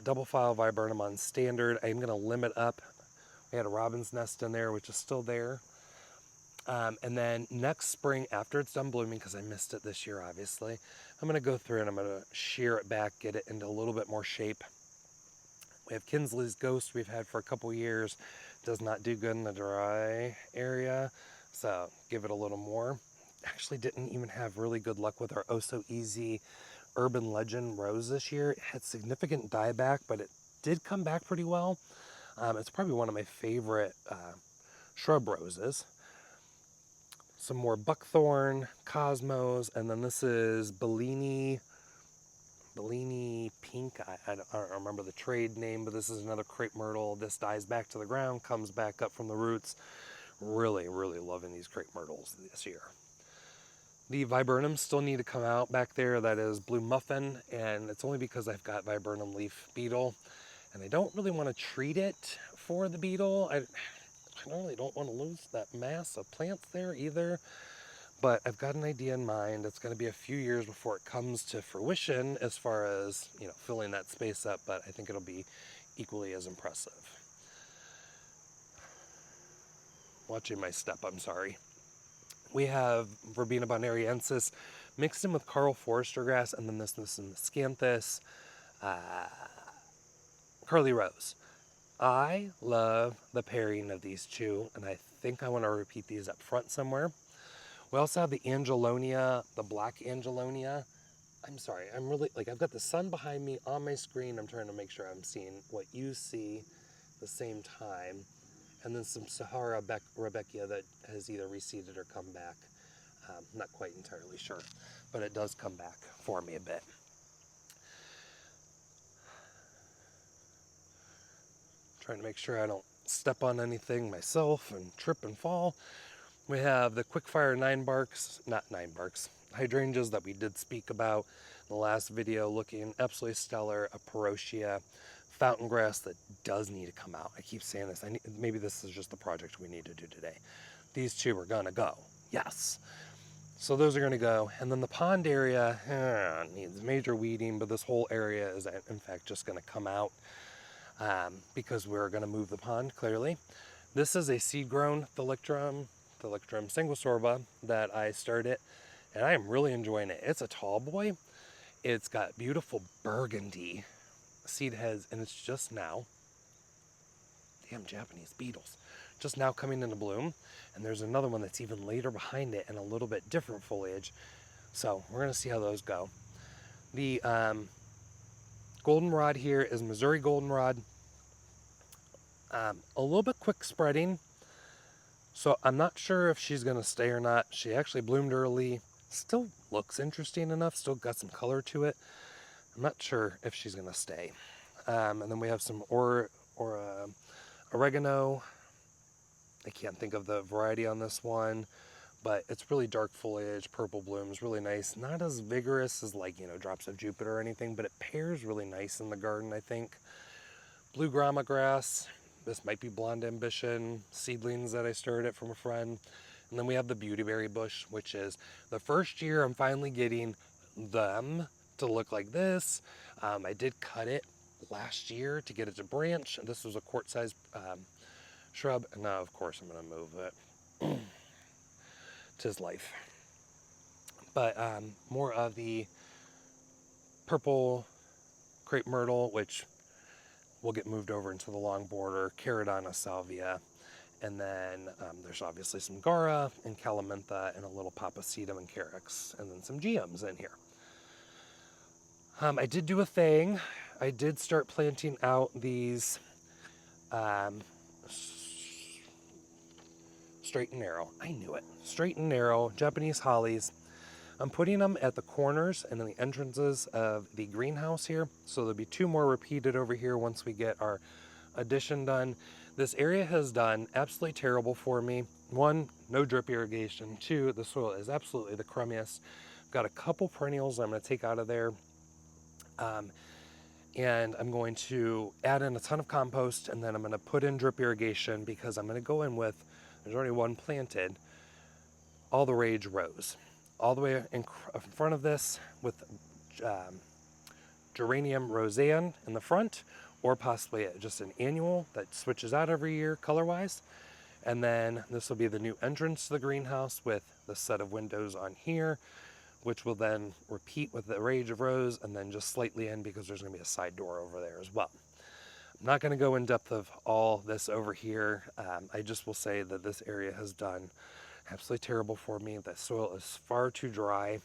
double file Viburnum on standard. I'm gonna limit up. We had a robin's nest in there, which is still there. And then next spring, after it's done blooming, because I missed it this year, obviously, I'm going to go through and I'm going to shear it back, get it into a little bit more shape. We have Kinsley's Ghost we've had for a couple years. Does not do good in the dry area, so give it a little more. Actually didn't even have really good luck with our Oh So Easy Urban Legend Rose this year. It had significant dieback, but it did come back pretty well. It's probably one of my favorite shrub roses. Some more buckthorn, cosmos, and then this is Bellini pink. I don't remember the trade name, but this is another crepe myrtle. This dies back to the ground, comes back up from the roots. Really, really loving these crepe myrtles this year. The viburnums still need to come out back there. That is blue muffin, and it's only because I've got viburnum leaf beetle, and I don't really want to treat it for the beetle. I really don't want to lose that mass of plants there either, but I've got an idea in mind. It's going to be a few years before it comes to fruition as far as, filling that space up, but I think it'll be equally as impressive. Watching my step, I'm sorry. We have Verbena bonariensis mixed in with Carl Forester grass, and then this is Miscanthus Curly Rose. I love the pairing of these two, and I think I want to repeat these up front somewhere. We also have the Angelonia, the black Angelonia. I'm sorry, I'm really, like, I've got the sun behind me on my screen. I'm trying to make sure I'm seeing what you see at the same time. And then some Sahara Rebecca that has either reseeded or come back. Not quite entirely sure, but it does come back for me a bit. Trying to make sure I don't step on anything myself and trip and fall. We have the Quickfire hydrangeas that we did speak about in the last video, looking absolutely stellar. A Parotia fountain grass that does need to come out. I keep saying this. Maybe this is just the project we need to do today. These two are gonna go. Yes. So those are gonna go. And then the pond area needs major weeding, but this whole area is in fact just gonna come out because we're gonna move the pond, clearly. This is a seed-grown Thalictrum sanguisorba that I started, and I am really enjoying it. It's a tall boy. It's got beautiful burgundy seed heads, and it's just now, damn Japanese beetles, just now coming into bloom. And there's another one that's even later behind it and a little bit different foliage. So we're gonna see how those go. The goldenrod here is Missouri goldenrod. A little bit quick spreading. So I'm not sure if she's gonna stay or not. She actually bloomed early. Still looks interesting enough. Still got some color to it. I'm not sure if she's gonna stay. And then we have some oregano. I can't think of the variety on this one, but it's really dark foliage, purple blooms, really nice. Not as vigorous as, like, you know, Drops of Jupiter or anything, but it pairs really nice in the garden, I think. Blue grama grass. This might be Blonde Ambition seedlings that I started from a friend. And then we have the beautyberry bush, which is the first year I'm finally getting them to look like this. I did cut it last year to get it to branch. This was a quart-sized shrub. And now, of course, I'm going to move it. 'Tis life. But more of the purple crepe myrtle, which will get moved over into the long border, Caradonna salvia, and then there's obviously some Gara and Calamintha and a little Papacetum and Carex, and then some geums in here. I did do a thing. I did start planting out these straight and narrow. I knew it. Straight and narrow Japanese hollies. I'm putting them at the corners and in the entrances of the greenhouse here. So there'll be 2 more repeated over here once we get our addition done. This area has done absolutely terrible for me. 1, no drip irrigation. 2, the soil is absolutely the crummiest. I've got a couple perennials I'm going to take out of there. And I'm going to add in a ton of compost, and then I'm going to put in drip irrigation because I'm going to go in with, there's already one planted, All the Rage Rose. All the way in front of this with Geranium Roseanne in the front, or possibly just an annual that switches out every year color-wise. And then this will be the new entrance to the greenhouse with the set of windows on here, which will then repeat with the Rage of Rose and then just slightly in because there's going to be a side door over there as well. I'm not going to go in depth of all this over here. I just will say that this area has done absolutely terrible for me. The soil is far too dry.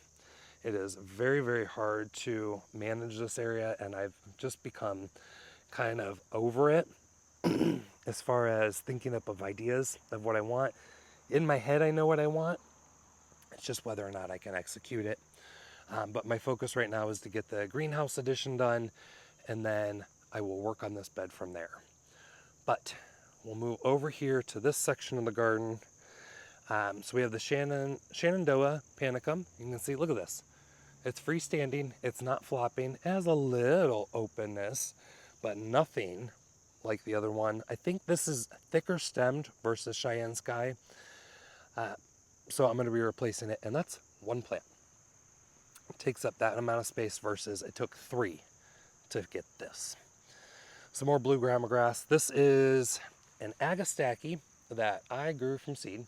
It is very, very hard to manage this area, and I've just become kind of over it as far as thinking up of ideas of what I want. In my head, I know what I want. It's just whether or not I can execute it. But my focus right now is to get the greenhouse addition done, and then I will work on this bed from there. But we'll move over here to this section of the garden. So we have the Shenandoah panicum. You can see, look at this. It's freestanding. It's not flopping. It has a little openness, but nothing like the other one. I think this is thicker stemmed versus Cheyenne Sky. So I'm going to be replacing it, and that's 1 plant. It takes up that amount of space versus it took 3 to get this. Some more blue grama grass. This is an Agastaki that I grew from seed.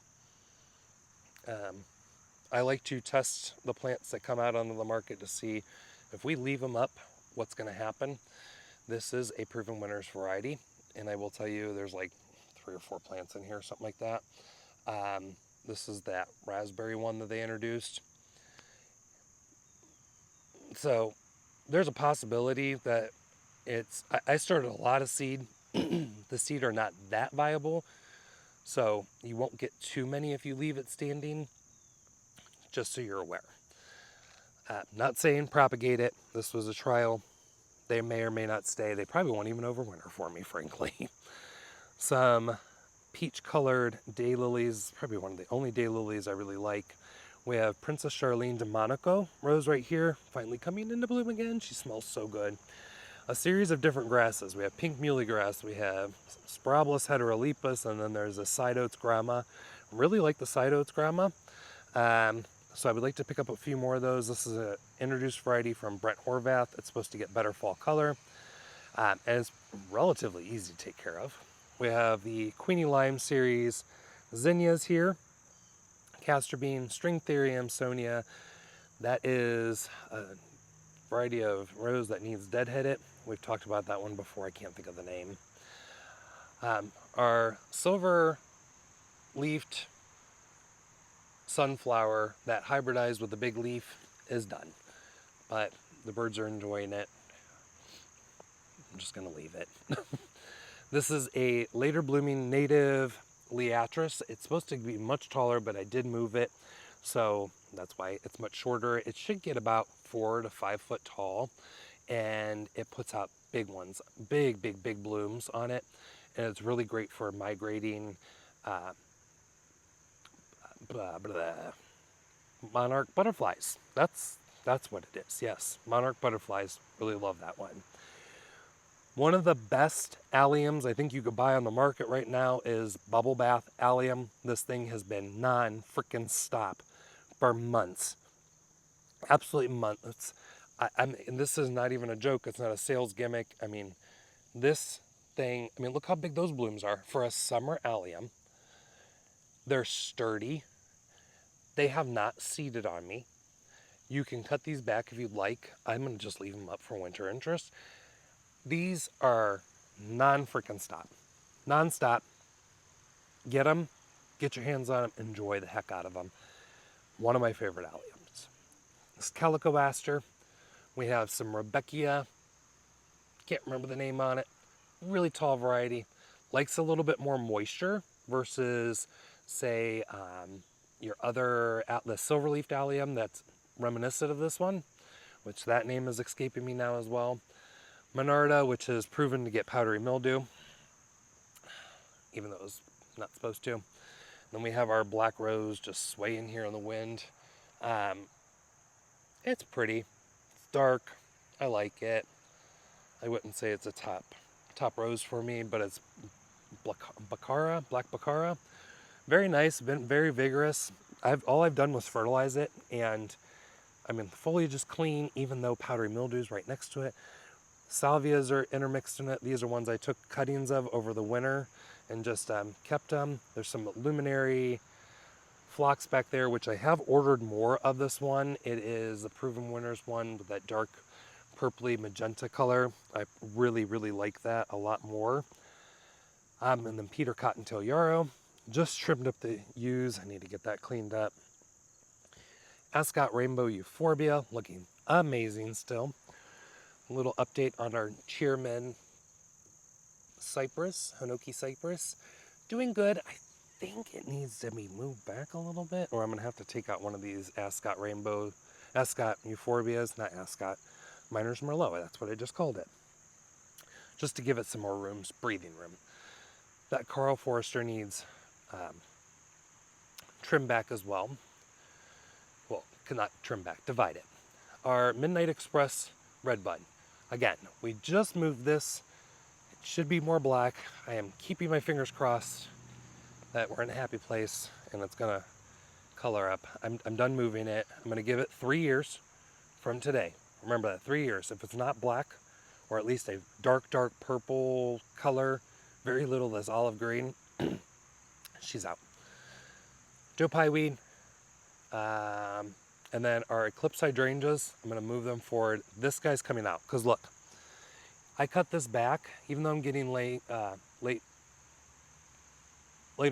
I like to test the plants that come out onto the market to see if we leave them up, what's going to happen. This is a Proven Winners variety, and I will tell you there's like 3 or 4 plants in here, something like that. This is that raspberry one that they introduced. So there's a possibility that I started a lot of seed. The seed are not that viable, so you won't get too many if you leave it standing, just so you're aware. Not saying propagate it. This was a trial. They may or may not stay. They probably won't even overwinter for me, frankly. Some peach colored daylilies, probably one of the only daylilies I really like. We have Princess Charlene de Monaco rose right here, finally coming into bloom again. She smells so good. A series of different grasses. We have pink muhly grass, we have Spiralis heterolepis, and then there's a side oats grama. Really like the side oats grama. So I would like to pick up a few more of those. This is an introduced variety from Brent Horvath. It's supposed to get better fall color, and it's relatively easy to take care of. We have the Queenie Lime series zinnias here, castor bean, string therium, sonia. That is a variety of rose that needs deadheaded. We've talked about that one before. I can't think of the name. Our silver leafed sunflower that hybridized with the big leaf is done, but the birds are enjoying it. I'm just going to leave it. This is a later blooming native Liatris. It's supposed to be much taller, but I did move it, so that's why it's much shorter. It should get about 4 to 5 foot tall, and it puts out big ones, big blooms on it, and it's really great for migrating monarch butterflies. That's what it is. Yes, monarch butterflies. Really love that one. One of the best alliums I think you could buy on the market right now is Bubble Bath Allium. This thing has been non-freaking-stop for months. Absolutely months. And this is not even a joke. It's not a sales gimmick. I mean, this thing, look how big those blooms are. For a summer allium, they're sturdy. They have not seeded on me. You can cut these back if you'd like. I'm going to just leave them up for winter interest. These are non-freaking-stop. Non-stop. Get them. Get your hands on them. Enjoy the heck out of them. One of my favorite alliums. This Calico Aster. We have some Rebecca. Can't remember the name on it. Really tall variety. Likes a little bit more moisture versus, say, your other Atlas Silverleaf allium that's reminiscent of this one, which that name is escaping me now as well. Monarda, which has proven to get powdery mildew, even though it was not supposed to. Then we have our black rose just swaying here in the wind. It's pretty. It's dark. I like it. I wouldn't say it's a top rose for me, but it's black Baccara. Very nice, been very vigorous. All I've done was fertilize it, and the foliage is clean, even though powdery mildew is right next to it. Salvias are intermixed in it. These are ones I took cuttings of over the winter and just kept them. There's some luminary phlox back there, which I have ordered more of this one. It is the Proven Winners one with that dark purpley magenta color. I really like that a lot more. And then Peter Cottontail Yarrow. Just trimmed up the yews. I need to get that cleaned up. Ascot Rainbow Euphorbia, looking amazing still. A little update on our Cheerman Cypress, Hinoki Cypress. Doing good. I think it needs to be moved back a little bit, or I'm going to have to take out one of these Ascot Euphorbias, not Ascot, Miner's Merlot. That's what I just called it. Just to give it some more room, breathing room. That Carl Forrester needs trim back as well. Well, not trim back, divide it. Our Midnight Express Redbud. Again, we just moved this. It should be more black. I am keeping my fingers crossed that we're in a happy place and it's gonna color up. I'm done moving it. I'm gonna give it 3 years from today. Remember that, 3 years. If it's not black, or at least a dark purple color, very little of this olive green, she's out. Joe Pye weed. And then our Eclipse hydrangeas, I'm going to move them forward. This guy's coming out, because look, I cut this back, even though I'm getting later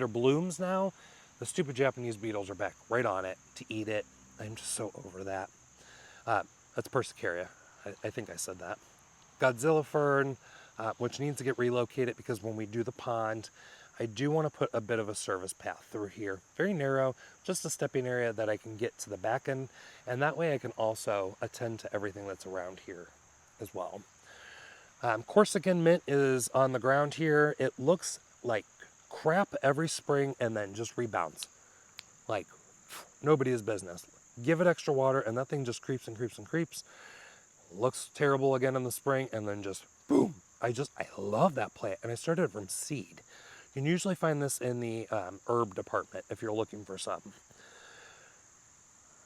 blooms now, the stupid Japanese beetles are back right on it to eat it. I'm just so over that. That's Persicaria. I think I said that. Godzilla fern, which needs to get relocated because when we do the pond, I do want to put a bit of a service path through here. Very narrow, just a stepping area that I can get to the back end, and that way I can also attend to everything that's around here as well. Corsican mint is on the ground here. It looks like crap every spring and then just rebounds. Like nobody's business. Give it extra water and that thing just creeps and creeps and creeps. Looks terrible again in the spring and then just boom. I love that plant, and I started it from seed. You can usually find this in the herb department if you're looking for some.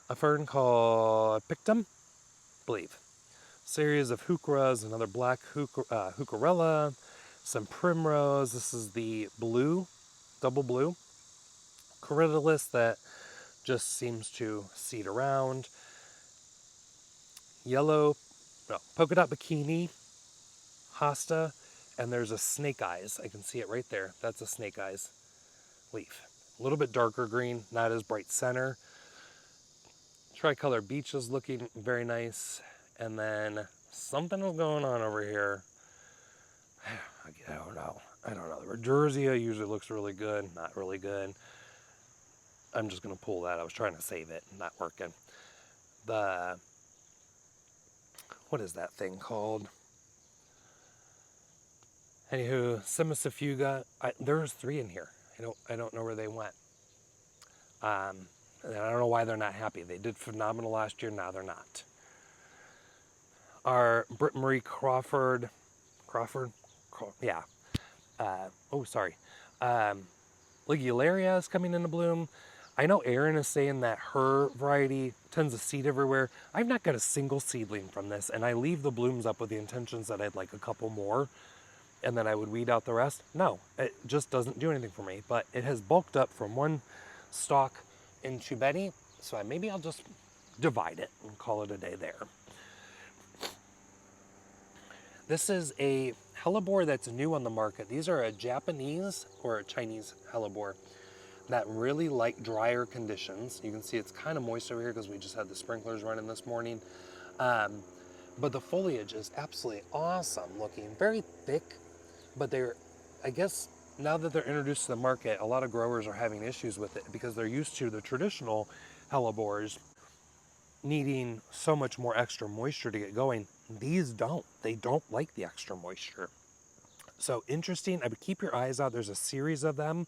A fern called Pictum, believe. Series of heucheras, another black heucherella, some primrose. This is the blue, double blue. Corydalus that just seems to seed around. Yellow, no, polka dot bikini, hosta, and there's a snake eyes. I can see it right there. That's a snake eyes leaf. A little bit darker green, not as bright center. Tricolor beach is looking very nice. And then something is going on over here. I don't know. The Regerzia usually looks really good, not really good. I'm just going to pull that. I was trying to save it, not working. What is that thing called? Anywho, Semicifuga. There's 3 in here. I don't know where they went. And I don't know why they're not happy. They did phenomenal last year. Now they're not. Our Britt Marie Crawford. Yeah. Ligularia is coming into bloom. I know Erin is saying that her variety tends to seed everywhere. I've not got a single seedling from this, and I leave the blooms up with the intentions that I'd like a couple more, and then I would weed out the rest. No, it just doesn't do anything for me, but it has bulked up from one stalk into Betty, so maybe I'll just divide it and call it a day there. This is a hellebore that's new on the market. These are a Japanese or a Chinese hellebore that really like drier conditions. You can see it's kind of moist over here because we just had the sprinklers running this morning. But the foliage is absolutely awesome looking, very thick, but I guess now that they're introduced to the market, a lot of growers are having issues with it because they're used to the traditional hellebores needing so much more extra moisture to get going. These don't. They don't like the extra moisture. So interesting. I would keep your eyes out. There's a series of them.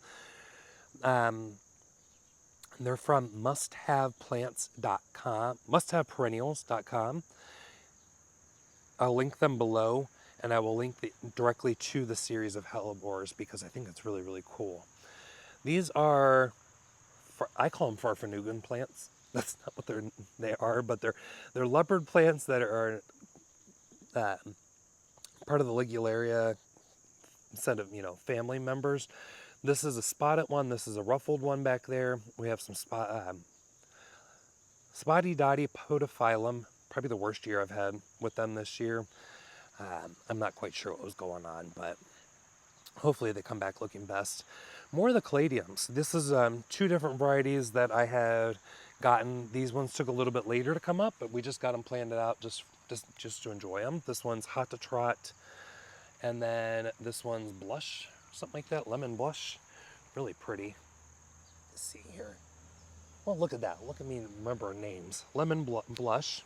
They're from musthaveperennials.com. I'll link them below, and I will link directly to the series of hellebores because I think it's really, really cool. These are, I call them farfanugan plants. That's not what they are, but they're leopard plants that are part of the Ligularia set of family members. This is a spotted one. This is a ruffled one back there. We have some spotty dotty podophyllum. Probably the worst year I've had with them this year. I'm not quite sure what was going on, but hopefully they come back looking best. More of the caladiums. This is 2 different varieties that I had gotten. These ones took a little bit later to come up, but we just got them planted out just to enjoy them. This one's Hot to Trot, and then this one's Blush, something like that, Lemon Blush. Really pretty. Let's see here. Well, look at that. Look at me remember names. Lemon Blush.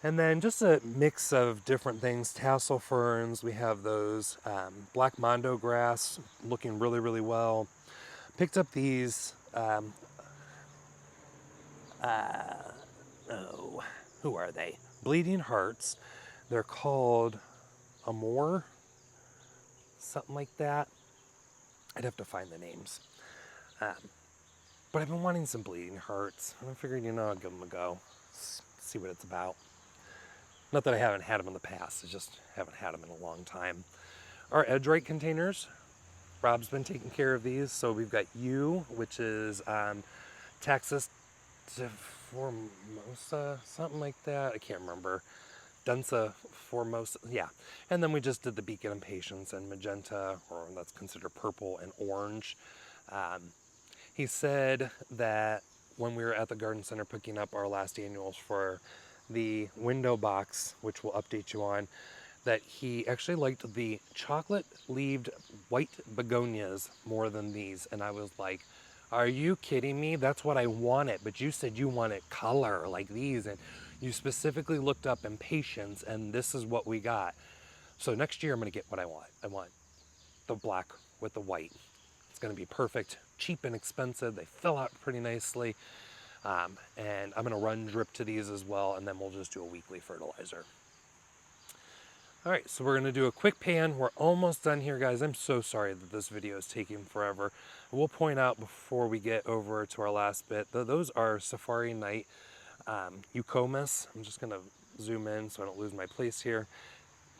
And then just a mix of different things. Tassel ferns. We have those black mondo grass looking really, really well. Picked up these, who are they? Bleeding Hearts. They're called Amore, something like that. I'd have to find the names. But I've been wanting some Bleeding Hearts. And I figured, I'll give them a go. See what it's about. Not that I haven't had them in the past. I just haven't had them in a long time. Our Edgerite containers. Rob's been taking care of these. So we've got U, which is Taxus Formosa, something like that. I can't remember. Densa Formosa, yeah. And then we just did the Beacon and Patience and Magenta, or that's considered purple, and orange. He said that when we were at the garden center picking up our last annuals for the window box, which we'll update you on, that he actually liked the chocolate-leaved white begonias more than these. And I was like, are you kidding me? That's what I wanted, but you said you wanted color like these, and you specifically looked up impatiens, and this is what we got. So next year I'm gonna get what I want. I want the black with the white. It's gonna be perfect, cheap and expensive. They fill out pretty nicely. And I'm gonna run drip to these as well, and then we'll just do a weekly fertilizer. All right, so we're gonna do a quick pan. We're almost done here, guys. I'm so sorry that this video is taking forever. We'll point out before we get over to our last bit, those are Safari Night Eucomis. I'm just gonna zoom in so I don't lose my place here.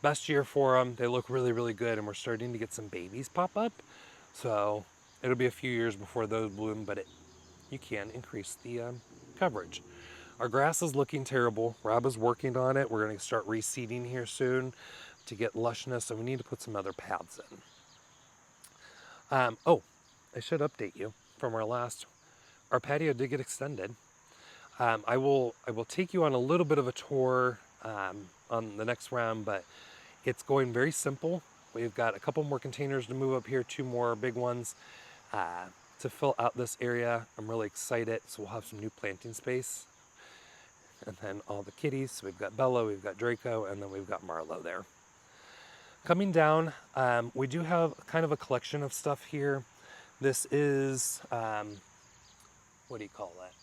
Best year for them. They look really, really good, and we're starting to get some babies pop up. So it'll be a few years before those bloom, but you can increase the coverage. Our grass is looking terrible. Rob is working on it. We're going to start reseeding here soon to get lushness, so we need to put some other paths in. Oh, I should update you from our patio did get extended. I will take you on a little bit of a tour on the next round, but it's going very simple. We've got a couple more containers to move up here, 2 more big ones to fill out this area. I'm really excited, so we'll have some new planting space. And then all the kitties, so we've got Bella, we've got Draco, and then we've got Marlo there. Coming down, we do have kind of a collection of stuff here. This is, what do you call that?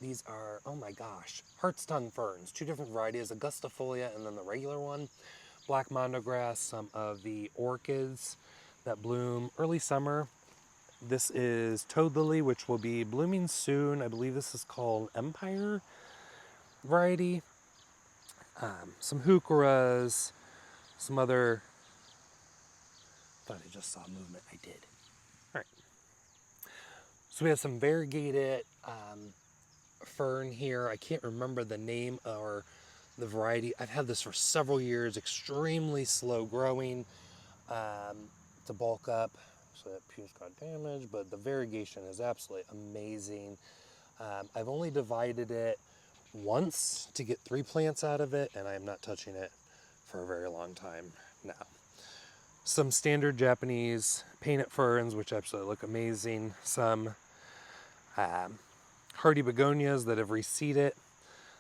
These are, oh my gosh, Heartstongue ferns, 2 different varieties, Augustifolia and then the regular one. Black mondograss, some of the orchids that bloom early summer. This is toad lily, which will be blooming soon. I believe this is called Empire variety. Some heucheras, some other, thought I just saw movement, I did. All right. So we have some variegated fern here. I can't remember the name or the variety. I've had this for several years, extremely slow growing to bulk up. So that piece got damaged, but the variegation is absolutely amazing. I've only divided it once to get 3 plants out of it, and I am not touching it for a very long time now. Some standard Japanese painted ferns, which absolutely look amazing. Some hardy begonias that have reseeded.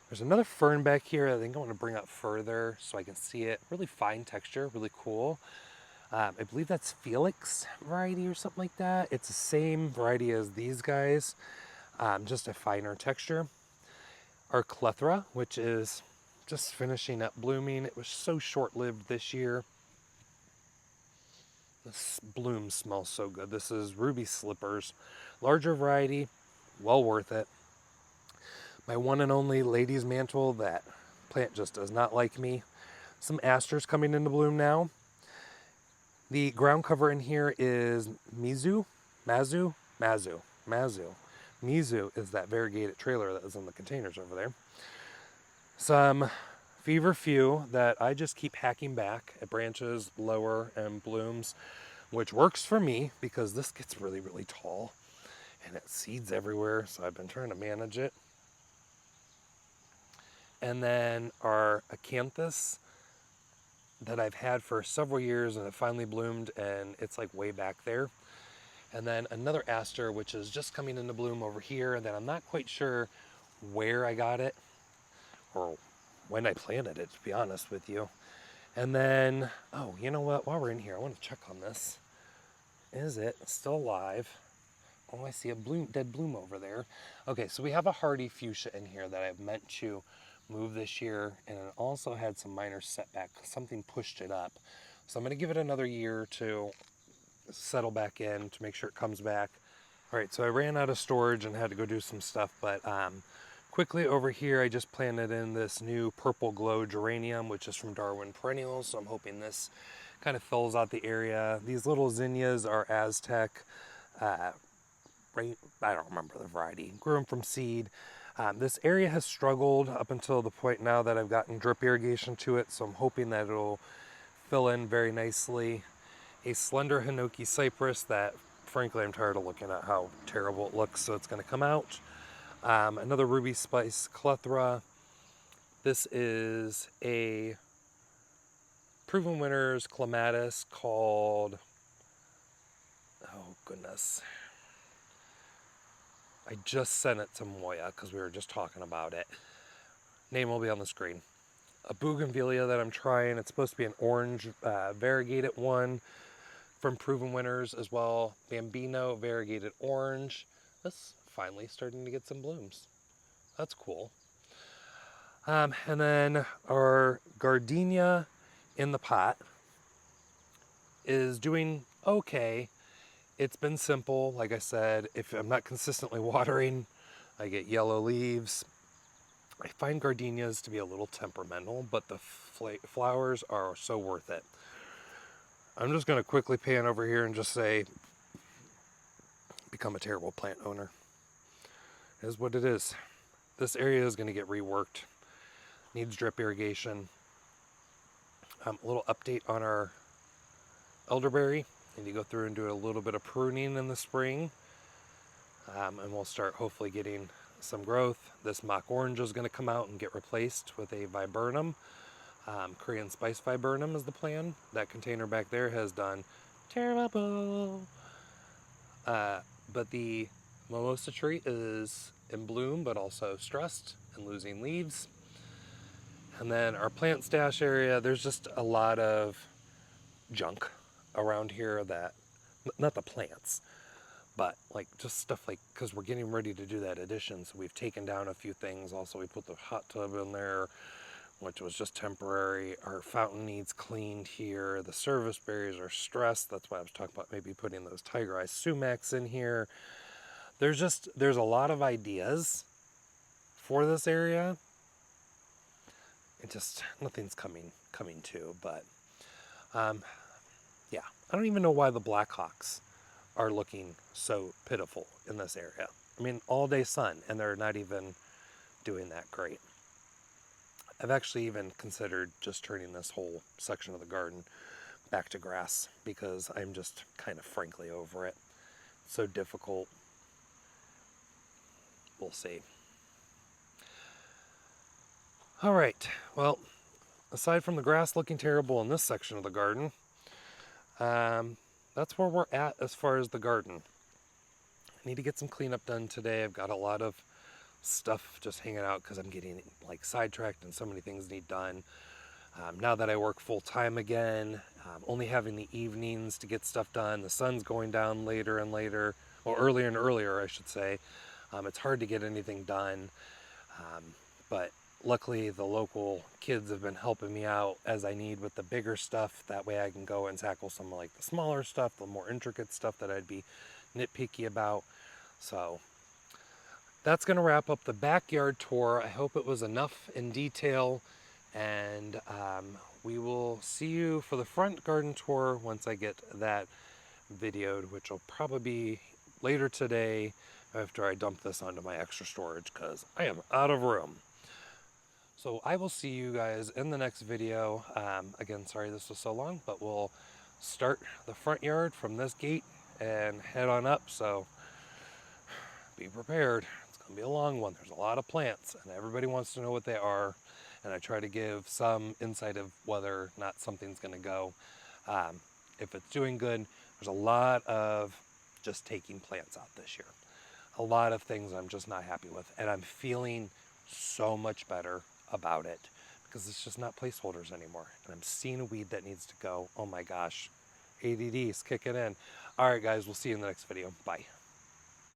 There's another fern back here I think I want to bring up further so I can see it. Really fine texture, really cool. I believe that's Felix variety or something like that. It's the same variety as these guys, just a finer texture. Our Clethra, which is just finishing up blooming. It was so short-lived this year. This bloom smells so good. This is Ruby Slippers. Larger variety, well worth it. My one and only Lady's Mantle, that plant just does not like me. Some asters coming into bloom now. The ground cover in here is Mizu is that variegated trailer that is in the containers over there. Some feverfew that I just keep hacking back at branches lower and blooms, which works for me because this gets really, really tall and it seeds everywhere, so I've been trying to manage it. And then our acanthus that I've had for several years, and it finally bloomed, and it's like way back there. And then another aster, which is just coming into bloom over here, that I'm not quite sure where I got it or when I planted it, to be honest with you. And then, oh, you know what? While we're in here, I want to check on this. Is it still alive? Oh, I see a dead bloom over there. Okay, so we have a hardy fuchsia in here that I've meant to move this year, and it also had some minor setback. Something pushed it up. So I'm going to give it another year to settle back in to make sure it comes back. All right, so I ran out of storage and had to go do some stuff, but quickly over here, I just planted in this new purple glow geranium, which is from Darwin Perennials, so I'm hoping this kind of fills out the area. These little zinnias are Aztec. I don't remember the variety. Grew them from seed. This area has struggled up until the point now that I've gotten drip irrigation to it, so I'm hoping that it'll fill in very nicely. A slender Hinoki cypress that, frankly, I'm tired of looking at how terrible it looks, so it's going to come out. Another ruby spice clethra. This is a Proven Winners clematis called, oh goodness, I just sent it to Moya because we were just talking about it. Name will be on the screen. A bougainvillea that I'm trying. It's supposed to be an orange variegated one from Proven Winners as well. Bambino variegated orange. That's finally starting to get some blooms. That's cool. And then our gardenia in the pot is doing okay. It's been simple. Like I said, if I'm not consistently watering, I get yellow leaves. I find gardenias to be a little temperamental, but the flowers are so worth it. I'm just going to quickly pan over here and just say, become a terrible plant owner. It is what it is. This area is going to get reworked. Needs drip irrigation. A little update on our elderberry. Need to go through and do a little bit of pruning in the spring. And we'll start hopefully getting some growth. This mock orange is going to come out and get replaced with a viburnum. Korean spice viburnum is the plan. That container back there has done terrible. But the mimosa tree is in bloom, but also stressed and losing leaves. And then our plant stash area, there's just a lot of junk around here that, not the plants, but like just stuff like, because we're getting ready to do that addition, so we've taken down a few things. Also, we put the hot tub in there, which was just temporary. Our fountain needs cleaned here. The service berries are stressed. That's why I was talking about maybe putting those tiger eye sumacs in here. There's a lot of ideas for this area. It just, nothing's coming to, but yeah, I don't even know why the Blackhawks are looking so pitiful in this area. I mean, all day sun, and they're not even doing that great. I've actually even considered just turning this whole section of the garden back to grass because I'm just kind of frankly over it. It's so difficult. We'll see. All right, well, aside from the grass looking terrible in this section of the garden, that's where we're at as far as the garden. I need to get some cleanup done today. I've got a lot of stuff just hanging out because I'm getting like sidetracked and so many things need done. Now that I work full time again, only having the evenings to get stuff done. The sun's going down later and later, or earlier and earlier, I should say. It's hard to get anything done, but luckily the local kids have been helping me out as I need with the bigger stuff. That way I can go and tackle some of like the smaller stuff, the more intricate stuff that I'd be nitpicky about. So that's going to wrap up the backyard tour. I hope it was enough in detail, and we will see you for the front garden tour once I get that videoed, which will probably be later today after I dump this onto my extra storage because I am out of room. So I will see you guys in the next video. Again, sorry this was so long, but we'll start the front yard from this gate and head on up. So be prepared. It's going to be a long one. There's a lot of plants and everybody wants to know what they are. And I try to give some insight of whether or not something's going to go. If it's doing good, there's a lot of just taking plants out this year. A lot of things I'm just not happy with. And I'm feeling so much better about it because it's just not placeholders anymore. And I'm seeing a weed that needs to go. Oh my gosh. ADD is kicking in. All right, guys, we'll see you in the next video. Bye.